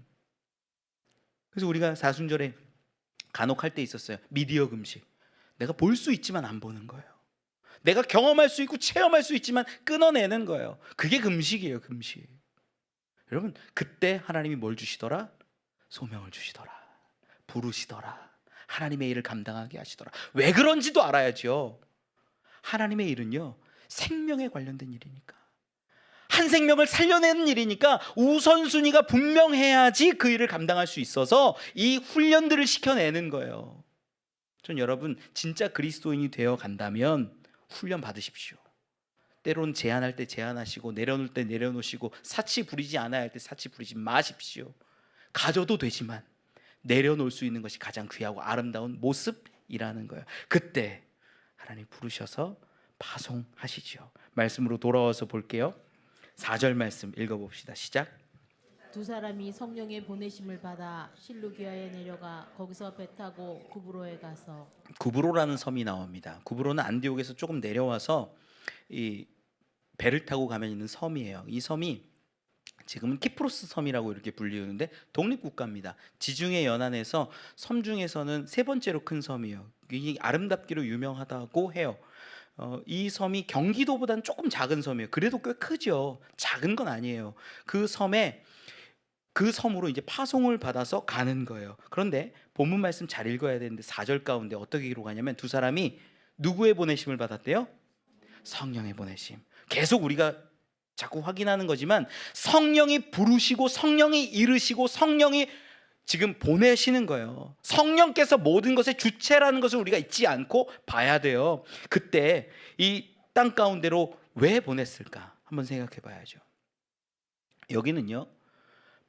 그래서 우리가 사순절에 간혹 할 때 있었어요. 미디어 금식. 내가 볼 수 있지만 안 보는 거예요. 내가 경험할 수 있고 체험할 수 있지만 끊어내는 거예요. 그게 금식이에요. 금식. 여러분, 그때 하나님이 뭘 주시더라? 소명을 주시더라. 부르시더라. 하나님의 일을 감당하게 하시더라. 왜 그런지도 알아야죠. 하나님의 일은요, 생명에 관련된 일이니까, 한 생명을 살려내는 일이니까 우선순위가 분명해야지 그 일을 감당할 수 있어서 이 훈련들을 시켜내는 거예요. 전 여러분, 진짜 그리스도인이 되어 간다면 훈련 받으십시오. 때론 제한할 때 제한하시고, 내려놓을 때 내려놓으시고, 사치 부리지 않아야 할 때 사치 부리지 마십시오. 가져도 되지만 내려놓을 수 있는 것이 가장 귀하고 아름다운 모습이라는 거예요. 그때 하나님 부르셔서 파송하시죠. 말씀으로 돌아와서 볼게요. 4절 말씀 읽어봅시다. 시작. 두 사람이 성령의 보내심을 받아 실루기아에 내려가 거기서 배 타고 구브로에 가서, 구브로라는 섬이 나옵니다. 구브로는 안디옥에서 조금 내려와서 이 배를 타고 가면 있는 섬이에요. 이 섬이 지금은 키프로스 섬이라고 이렇게 불리우는데 독립국가입니다. 지중해 연안에서 섬 중에서는 세 번째로 큰 섬이에요. 이 아름답기로 유명하다고 해요. 이 섬이 경기도보다는 조금 작은 섬이에요. 그래도 꽤 크죠. 작은 건 아니에요. 그 섬으로 이제 파송을 받아서 가는 거예요. 그런데 본문 말씀 잘 읽어야 되는데 4절 가운데 어떻게 기록하냐면 두 사람이 누구의 보내심을 받았대요? 성령의 보내심. 계속 우리가 자꾸 확인하는 거지만 성령이 부르시고 성령이 이르시고 성령이 지금 보내시는 거예요. 성령께서 모든 것의 주체라는 것을 우리가 잊지 않고 봐야 돼요. 그때 이 땅 가운데로 왜 보냈을까? 한번 생각해 봐야죠. 여기는요,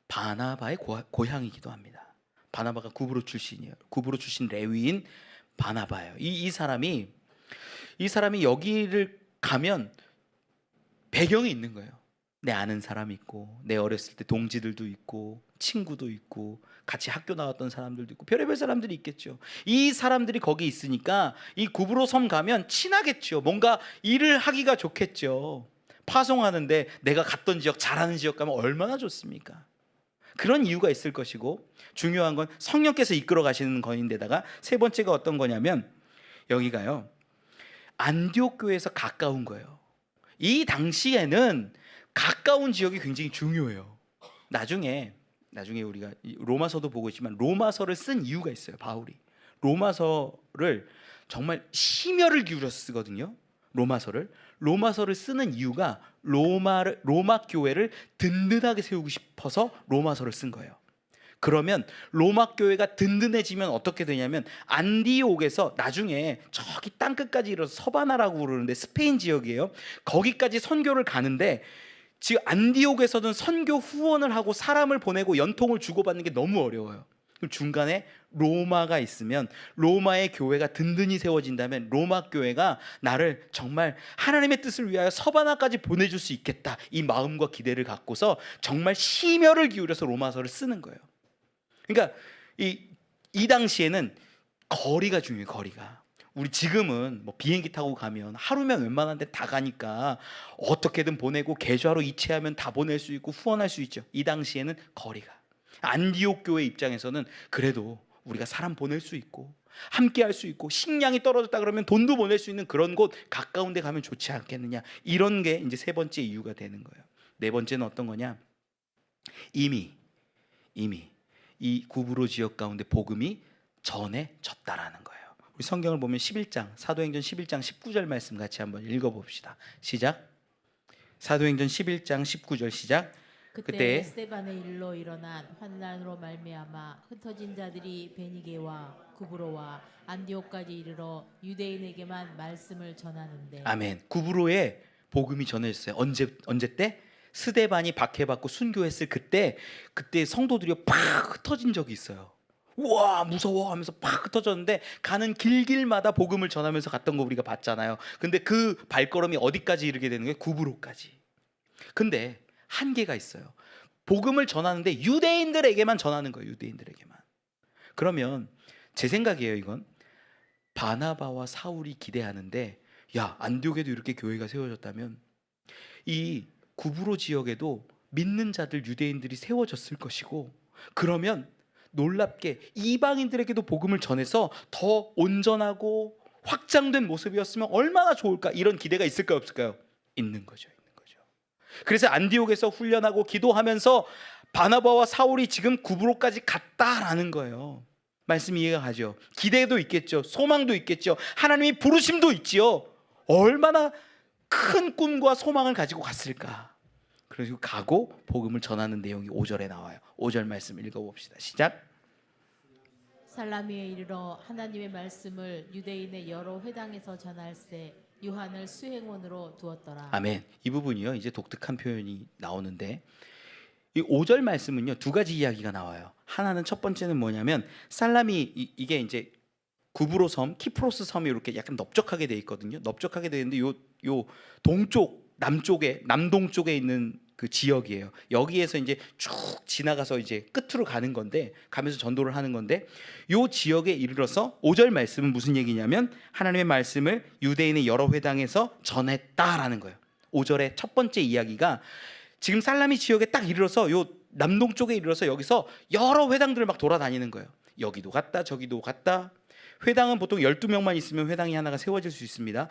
바나바의 고향이기도 합니다. 바나바가 구브로 출신이에요. 구브로 출신 레위인 바나바예요. 이 사람이 여기를 가면 배경이 있는 거예요. 내 아는 사람 있고, 내 어렸을 때 동지들도 있고, 친구도 있고, 같이 학교 나왔던 사람들도 있고, 별의별 사람들이 있겠죠. 이 사람들이 거기 있으니까 이 구브로 섬 가면 친하겠죠. 뭔가 일을 하기가 좋겠죠. 파송하는데 내가 갔던 지역, 잘하는 지역 가면 얼마나 좋습니까? 그런 이유가 있을 것이고, 중요한 건 성령께서 이끌어 가시는 거인데다가 세 번째가 어떤 거냐면, 여기가요, 안디옥 교회에서 가까운 거예요. 이 당시에는 가까운 지역이 굉장히 중요해요. 나중에 우리가 로마서도 보고 있지만 로마서를 쓴 이유가 있어요. 바울이 로마서를 정말 심혈을 기울여 쓰거든요. 로마서를 쓰는 이유가 로마 교회를 든든하게 세우고 싶어서 로마서를 쓴 거예요. 그러면 로마 교회가 든든해지면 어떻게 되냐면, 안디옥에서 나중에 저기 땅끝까지 이르러서 서바나라고 그러는데 스페인 지역이에요. 거기까지 선교를 가는데, 지금 안디옥에서는 선교 후원을 하고 사람을 보내고 연통을 주고받는 게 너무 어려워요. 그럼 중간에 로마가 있으면, 로마의 교회가 든든히 세워진다면 로마 교회가 나를 정말 하나님의 뜻을 위하여 서바나까지 보내줄 수 있겠다, 이 마음과 기대를 갖고서 정말 심혈을 기울여서 로마서를 쓰는 거예요. 그러니까 이 당시에는 거리가 중요해요. 거리가. 우리 지금은 뭐 비행기 타고 가면 하루면 웬만한 데 다 가니까 어떻게든 보내고 계좌로 이체하면 다 보낼 수 있고 후원할 수 있죠. 이 당시에는 거리가. 안디옥 교회 입장에서는 그래도 우리가 사람 보낼 수 있고 함께 할 수 있고, 식량이 떨어졌다 그러면 돈도 보낼 수 있는 그런 곳 가까운 데 가면 좋지 않겠느냐, 이런 게 이제 세 번째 이유가 되는 거예요. 네 번째는 어떤 거냐, 이미 이 구브로 지역 가운데 복음이 전해졌다라는 거예요. 우리 성경을 보면 11장, 사도행전 11장 19절 말씀 같이 한번 읽어봅시다. 시작. 사도행전 11장 19절 시작. 그때 스데반의 일로 일어난 환난으로 말미암아 흩어진 자들이 베니게와 구브로와 안디옥까지 이르러 유대인에게만 말씀을 전하는데. 아멘. 구브로에 복음이 전해졌어요. 언제 때? 스데반이 박해받고 순교했을 그때 성도들이 팍 흩어진 적이 있어요. 우와 무서워 하면서 팍 흩어졌는데, 가는 길길마다 복음을 전하면서 갔던 거 우리가 봤잖아요. 근데 그 발걸음이 어디까지 이르게 되는 거예요? 구브로까지. 근데 한계가 있어요. 복음을 전하는데 유대인들에게만 전하는 거예요. 유대인들에게만. 그러면 제 생각이에요. 이건 바나바와 사울이 기대하는데, 야 안디옥에도 이렇게 교회가 세워졌다면 이 구브로 지역에도 믿는 자들 유대인들이 세워졌을 것이고, 그러면 놀랍게 이방인들에게도 복음을 전해서 더 온전하고 확장된 모습이었으면 얼마나 좋을까, 이런 기대가 있을까요 없을까요? 있는 거죠. 그래서 안디옥에서 훈련하고 기도하면서 바나바와 사울이 지금 구브로까지 갔다라는 거예요. 말씀 이해가 가죠? 기대도 있겠죠. 소망도 있겠죠. 하나님이 부르심도 있지요. 얼마나 큰 꿈과 소망을 가지고 갔을까. 그리고 가고 복음을 전하는 내용이 5절에 나와요. 5절 말씀 읽어봅시다. 시작. 살라미에 이르러 하나님의 말씀을 유대인의 여러 회당에서 전할세 요한을 수행원으로 두었더라. 아멘. 이 부분이요, 이제 독특한 표현이 나오는데, 이 5절 말씀은요 두 가지 이야기가 나와요. 하나는, 첫 번째는 뭐냐면, 살라미, 이게 이제 구브로 섬, 키프로스 섬이 이렇게 약간 넓적하게 돼 있거든요. 넓적하게 돼 있는데 요 동쪽, 남동쪽에 있는 그 지역이에요. 여기에서 이제 쭉 지나가서 이제 끝으로 가는 건데, 가면서 전도를 하는 건데, 요 지역에 이르러서 5절 말씀은 무슨 얘기냐면, 하나님의 말씀을 유대인의 여러 회당에서 전했다라는 거예요. 5절의 첫 번째 이야기가 지금 살라미 지역에 딱 이르러서 요 남동쪽에 이르러서 여기서 여러 회당들을 막 돌아다니는 거예요. 여기도 갔다 저기도 갔다. 회당은 보통 12명만 있으면 회당이 하나가 세워질 수 있습니다.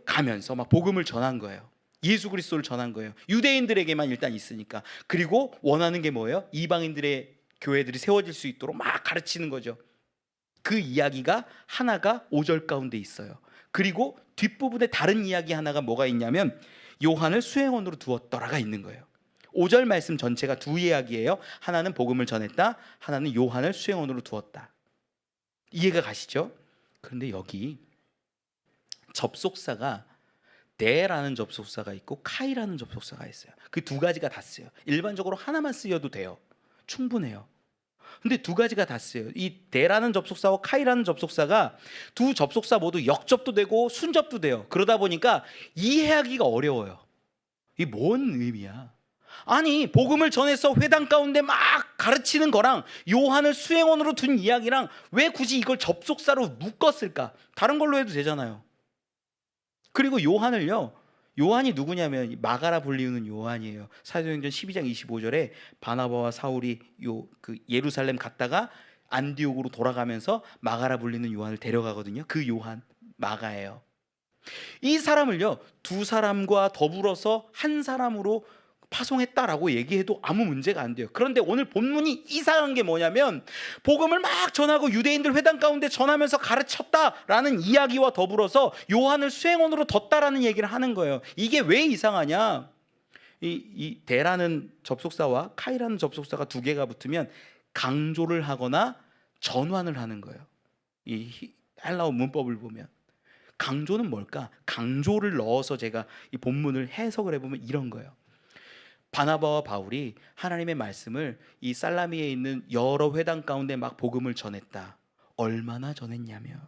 가면서 막 복음을 전한 거예요. 예수 그리스도를 전한 거예요. 유대인들에게만 일단 있으니까. 그리고 원하는 게 뭐예요? 이방인들의 교회들이 세워질 수 있도록 막 가르치는 거죠. 그 이야기가 하나가 5절 가운데 있어요. 그리고 뒷부분에 다른 이야기 하나가 뭐가 있냐면, 요한을 수행원으로 두었더라가 있는 거예요. 5절 말씀 전체가 두 이야기예요. 하나는 복음을 전했다, 하나는 요한을 수행원으로 두었다. 이해가 가시죠? 그런데 여기 접속사가 데라는 접속사가 있고 카이라는 접속사가 있어요. 그 두 가지가 다 쓰여요. 일반적으로 하나만 쓰여도 돼요. 충분해요. 근데 두 가지가 다 쓰여요. 이 데라는 접속사와 카이라는 접속사가 두 접속사 모두 역접도 되고 순접도 돼요. 그러다 보니까 이해하기가 어려워요. 이 뭔 의미야? 아니, 복음을 전해서 회당 가운데 막 가르치는 거랑 요한을 수행원으로 둔 이야기랑 왜 굳이 이걸 접속사로 묶었을까? 다른 걸로 해도 되잖아요. 그리고 요한을요, 요한이 누구냐면 마가라 불리우는 요한이에요. 사도행전 12장 25절에 바나바와 사울이 그 예루살렘 갔다가 안디옥으로 돌아가면서 마가라 불리는 요한을 데려가거든요. 그 요한 마가예요. 이 사람을요, 두 사람과 더불어서 한 사람으로 파송했다라고 얘기해도 아무 문제가 안 돼요. 그런데 오늘 본문이 이상한 게 뭐냐면 복음을 막 전하고 유대인들 회당 가운데 전하면서 가르쳤다라는 이야기와 더불어서 요한을 수행원으로 뒀다라는 얘기를 하는 거예요. 이게 왜 이상하냐? 이 대라는 접속사와 카이라는 접속사가 두 개가 붙으면 강조를 하거나 전환을 하는 거예요. 이 헬라어 문법을 보면 강조는 뭘까? 강조를 넣어서 제가 이 본문을 해석을 해보면 이런 거예요. 바나바와 바울이 하나님의 말씀을 이 살라미에 있는 여러 회당 가운데 막 복음을 전했다. 얼마나 전했냐면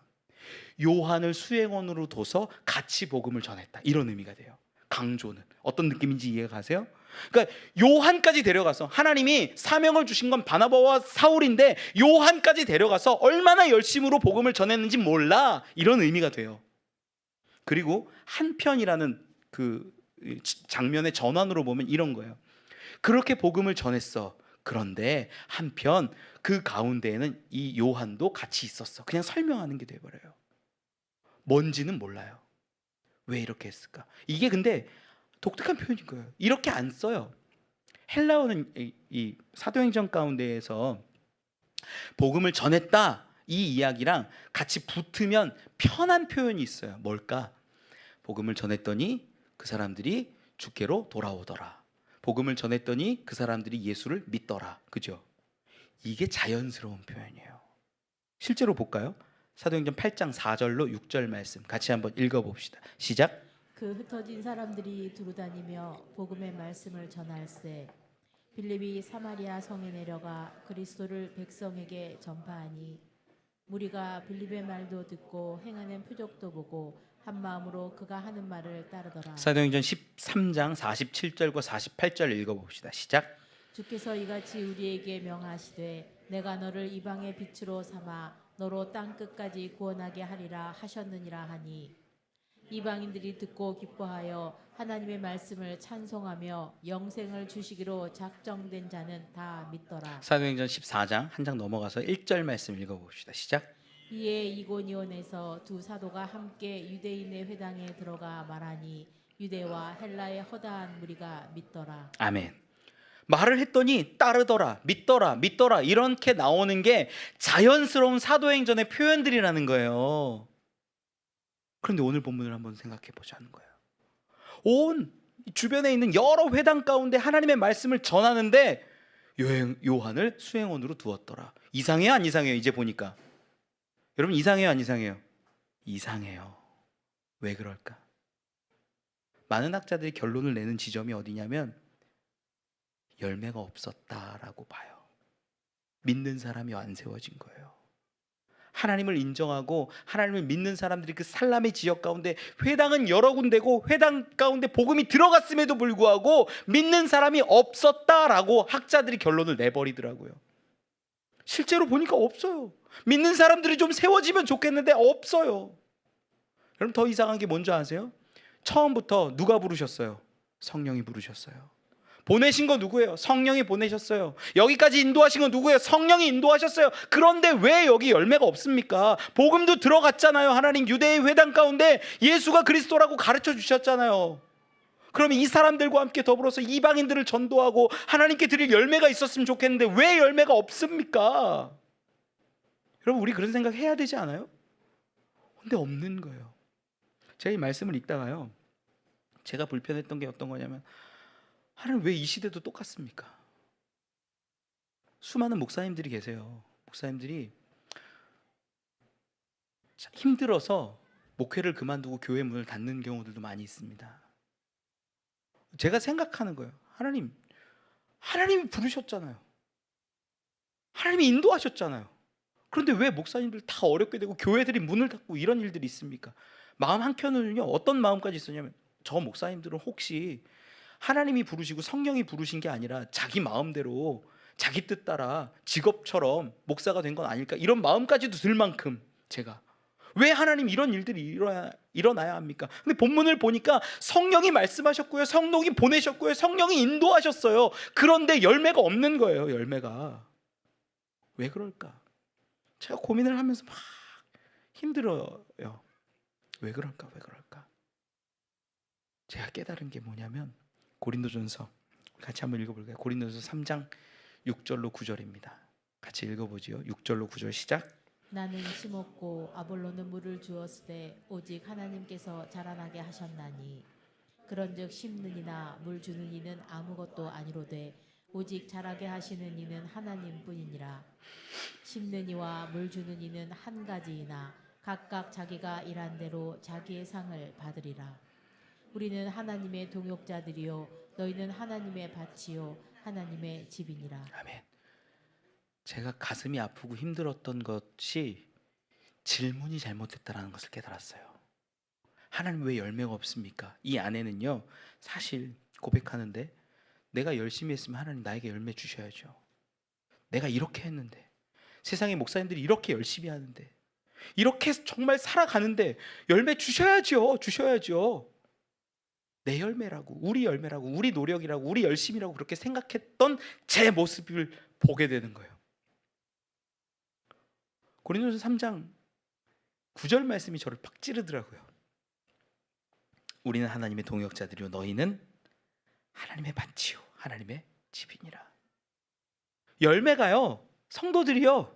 요한을 수행원으로 둬서 같이 복음을 전했다. 이런 의미가 돼요. 강조는 어떤 느낌인지 이해가 가세요? 그러니까 요한까지 데려가서 하나님이 사명을 주신 건 바나바와 사울인데 요한까지 데려가서 얼마나 열심으로 복음을 전했는지 몰라. 이런 의미가 돼요. 그리고 한편이라는 그 장면의 전환으로 보면 이런 거예요. 그렇게 복음을 전했어. 그런데 한편 그 가운데에는 이 요한도 같이 있었어. 그냥 설명하는 게 돼버려요. 뭔지는 몰라요. 왜 이렇게 했을까? 이게 근데 독특한 표현인 거예요. 이렇게 안 써요. 헬라어는 이 사도행전 가운데에서 복음을 전했다 이 이야기랑 같이 붙으면 편한 표현이 있어요. 뭘까? 복음을 전했더니 그 사람들이 주께로 돌아오더라. 복음을 전했더니 그 사람들이 예수를 믿더라. 그죠? 이게 자연스러운 표현이에요. 실제로 볼까요? 사도행전 8장 4절로 6절 말씀 같이 한번 읽어봅시다. 시작. 그 흩어진 사람들이 두루다니며 복음의 말씀을 전할세. 빌립이 사마리아 성에 내려가 그리스도를 백성에게 전파하니 무리가 빌립의 말도 듣고 행하는 표적도 보고 한 마음으로 그가 하는 말을 따르더라. 사도행전 13장 47절과 48절 읽어봅시다. 시작. 주께서 이같이 우리에게 명하시되 내가 너를 이방의 빛으로 삼아 너로 땅 끝까지 구원하게 하리라 하셨느니라 하니 이방인들이 듣고 기뻐하여 하나님의 말씀을 찬송하며 영생을 주시기로 작정된 자는 다 믿더라. 사도행전 14장 한 장 넘어가서 1절 말씀 읽어봅시다. 시작. 이에 이고니온에서 두 사도가 함께 유대인의 회당에 들어가 말하니 유대와 헬라의 허다한 무리가 믿더라. 아멘. 말을 했더니 따르더라, 믿더라, 믿더라 이렇게 나오는 게 자연스러운 사도행전의 표현들이라는 거예요. 그런데 오늘 본문을 한번 생각해 보자는 거예요. 온 주변에 있는 여러 회당 가운데 하나님의 말씀을 전하는데 요한을 수행원으로 두었더라. 이상해요, 안 이상해요? 이제 보니까 여러분 이상해요, 안 이상해요? 이상해요. 왜 그럴까? 많은 학자들이 결론을 내는 지점이 어디냐면 열매가 없었다라고 봐요. 믿는 사람이 안 세워진 거예요. 하나님을 인정하고 하나님을 믿는 사람들이 그 살람의 지역 가운데 회당은 여러 군데고 회당 가운데 복음이 들어갔음에도 불구하고 믿는 사람이 없었다라고 학자들이 결론을 내버리더라고요. 실제로 보니까 없어요. 믿는 사람들이 좀 세워지면 좋겠는데 없어요. 여러분 더 이상한 게 뭔지 아세요? 처음부터 누가 부르셨어요? 성령이 부르셨어요. 보내신 거 누구예요? 성령이 보내셨어요. 여기까지 인도하신 건 누구예요? 성령이 인도하셨어요. 그런데 왜 여기 열매가 없습니까? 복음도 들어갔잖아요. 하나님 유대의 회당 가운데 예수가 그리스도라고 가르쳐 주셨잖아요. 그러면 이 사람들과 함께 더불어서 이방인들을 전도하고 하나님께 드릴 열매가 있었으면 좋겠는데 왜 열매가 없습니까? 여러분 우리 그런 생각 해야 되지 않아요? 근데 없는 거예요. 제가 이 말씀을 읽다가요, 제가 불편했던 게 어떤 거냐면 하나님 왜 이 시대도 똑같습니까? 수많은 목사님들이 계세요. 목사님들이 힘들어서 목회를 그만두고 교회 문을 닫는 경우들도 많이 있습니다. 제가 생각하는 거예요. 하나님이 부르셨잖아요. 하나님이 인도하셨잖아요. 그런데 왜 목사님들 다 어렵게 되고 교회들이 문을 닫고 이런 일들이 있습니까? 마음 한켠으로는요, 어떤 마음까지 있었냐면 저 목사님들은 혹시 하나님이 부르시고 성령이 부르신 게 아니라 자기 마음대로 자기 뜻 따라 직업처럼 목사가 된 건 아닐까, 이런 마음까지도 들 만큼 제가 왜 하나님 이런 일들이 일어나야 합니까? 근데 본문을 보니까 성령이 말씀하셨고요, 성령이 보내셨고요, 성령이 인도하셨어요. 그런데 열매가 없는 거예요. 열매가 왜 그럴까? 제가 고민을 하면서 막 힘들어요. 왜 그럴까? 왜 그럴까? 제가 깨달은 게 뭐냐면 고린도전서 같이 한번 읽어볼까요? 고린도전서 3장 6절로 9절입니다. 같이 읽어보지요. 6절로 9절 시작. 나는 심었고 아볼로는 물을 주었으되 오직 하나님께서 자라나게 하셨나니 그런즉 심는 이나 물 주는 이는 아무것도 아니로되 오직 자라게 하시는 이는 하나님뿐이니라. 심는 이와 물 주는 이는 한 가지이나 각각 자기가 일한 대로 자기의 상을 받으리라. 우리는 하나님의 동역자들이요 너희는 하나님의 밭이요 하나님의 집이니라. 아멘. 제가 가슴이 아프고 힘들었던 것이 질문이 잘못됐다는 것을 깨달았어요. 하나님 왜 열매가 없습니까? 이 안에는요, 사실 고백하는데 내가 열심히 했으면 하나님 나에게 열매 주셔야죠. 내가 이렇게 했는데, 세상의 목사님들이 이렇게 열심히 하는데, 이렇게 정말 살아가는데 열매 주셔야죠. 주셔야죠. 내 열매라고, 우리 열매라고, 우리 노력이라고, 우리 열심이라고 그렇게 생각했던 제 모습을 보게 되는 거예요. 고린도서 3장 9절 말씀이 저를 팍 찌르더라고요. 우리는 하나님의 동역자들이요 너희는 하나님의 밭이요 하나님의 집이니라. 열매가요, 성도들이요,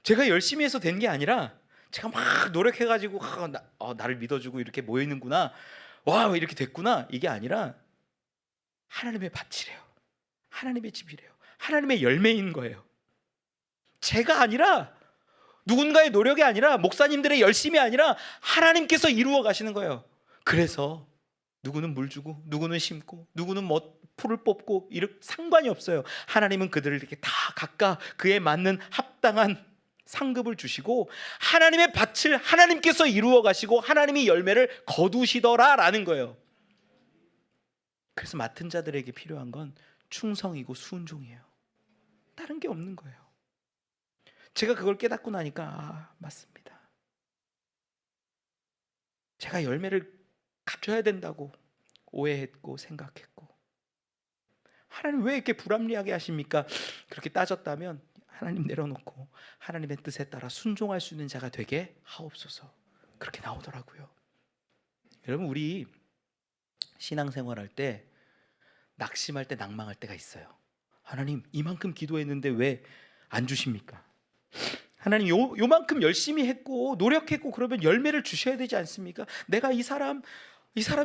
제가 열심히 해서 된 게 아니라 제가 막 노력해가지고 나를 믿어주고 이렇게 모이는구나, 와 이렇게 됐구나, 이게 아니라 하나님의 밭이래요. 하나님의 집이래요. 하나님의 열매인 거예요. 제가 아니라, 누군가의 노력이 아니라, 목사님들의 열심이 아니라 하나님께서 이루어 가시는 거예요. 그래서 누구는 물 주고 누구는 심고 누구는 뭐 풀을 뽑고 이렇게 상관이 없어요. 하나님은 그들을 이렇게 다 각각 그에 맞는 합당한 상급을 주시고 하나님의 밭을 하나님께서 이루어 가시고 하나님이 열매를 거두시더라라는 거예요. 그래서 맡은 자들에게 필요한 건 충성이고 순종이에요. 다른 게 없는 거예요. 제가 그걸 깨닫고 나니까 맞습니다. 제가 열매를 갖춰야 된다고 오해했고 생각했고, 하나님 왜 이렇게 불합리하게 하십니까? 그렇게 따졌다면 하나님 내려놓고 하나님의 뜻에 따라 순종할 수 있는 자가 되게 하옵소서. 그렇게 나오더라고요. 여러분, 우리 신앙생활할 때 낙심할 때, 낭망할 때가 있어요. 하나님 이만큼 기도했는데 왜 안 주십니까? 하나님 요만큼 열심히 했고 노력했고 그러면 열매를 주셔야 되지 않습니까? 내가 이 사람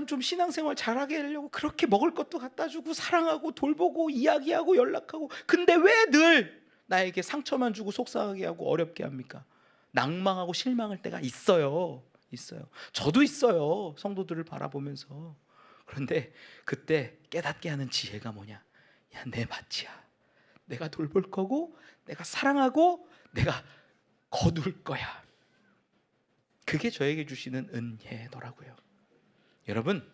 좀 신앙생활 잘하게 하려고 그렇게 먹을 것도 갖다 주고 사랑하고 돌보고 이야기하고 연락하고, 근데 왜 늘 나에게 상처만 주고 속상하게 하고 어렵게 합니까? 낭망하고 실망할 때가 있어요. 저도 있어요. 성도들을 바라보면서. 그런데 그때 깨닫게 하는 지혜가 뭐냐? 야, 내 밭이야. 내가 돌볼 거고 내가 사랑하고 내가 거둘 거야. 그게 저에게 주시는 은혜더라고요. 여러분,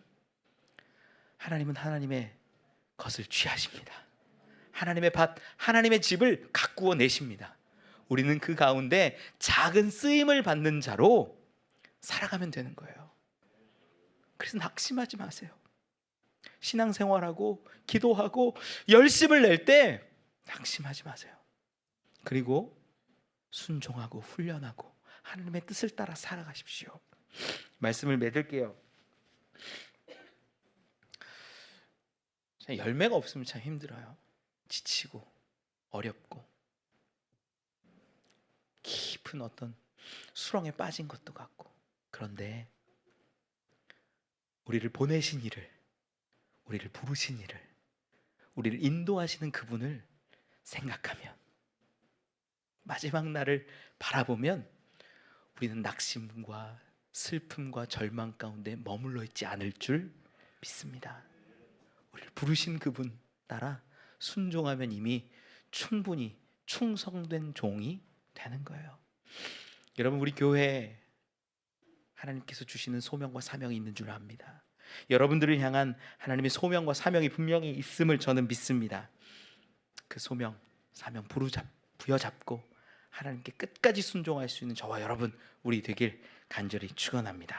하나님은 하나님의 것을 취하십니다. 하나님의 밭, 하나님의 집을 가꾸어 내십니다. 우리는 그 가운데 작은 쓰임을 받는 자로 살아가면 되는 거예요. 그래서 낙심하지 마세요. 신앙생활하고 기도하고 열심을 낼 때 낙심하지 마세요. 그리고 순종하고 훈련하고 하나님의 뜻을 따라 살아가십시오. 말씀을 맺을게요. 열매가 없으면 참 힘들어요. 지치고 어렵고 깊은 어떤 수렁에 빠진 것도 같고. 그런데 우리를 보내신 이를, 우리를 부르신 이를, 우리를 인도하시는 그분을 생각하면, 마지막 날을 바라보면 우리는 낙심과 슬픔과 절망 가운데 머물러 있지 않을 줄 믿습니다. 우리를 부르신 그분 따라 순종하면 이미 충분히 충성된 종이 되는 거예요. 여러분, 우리 교회에 하나님께서 주시는 소명과 사명이 있는 줄 압니다. 여러분들을 향한 하나님의 소명과 사명이 분명히 있음을 저는 믿습니다. 그 소명, 사명 부여잡고 하나님께 끝까지 순종할 수 있는 저와 여러분 우리 되길 간절히 축원합니다.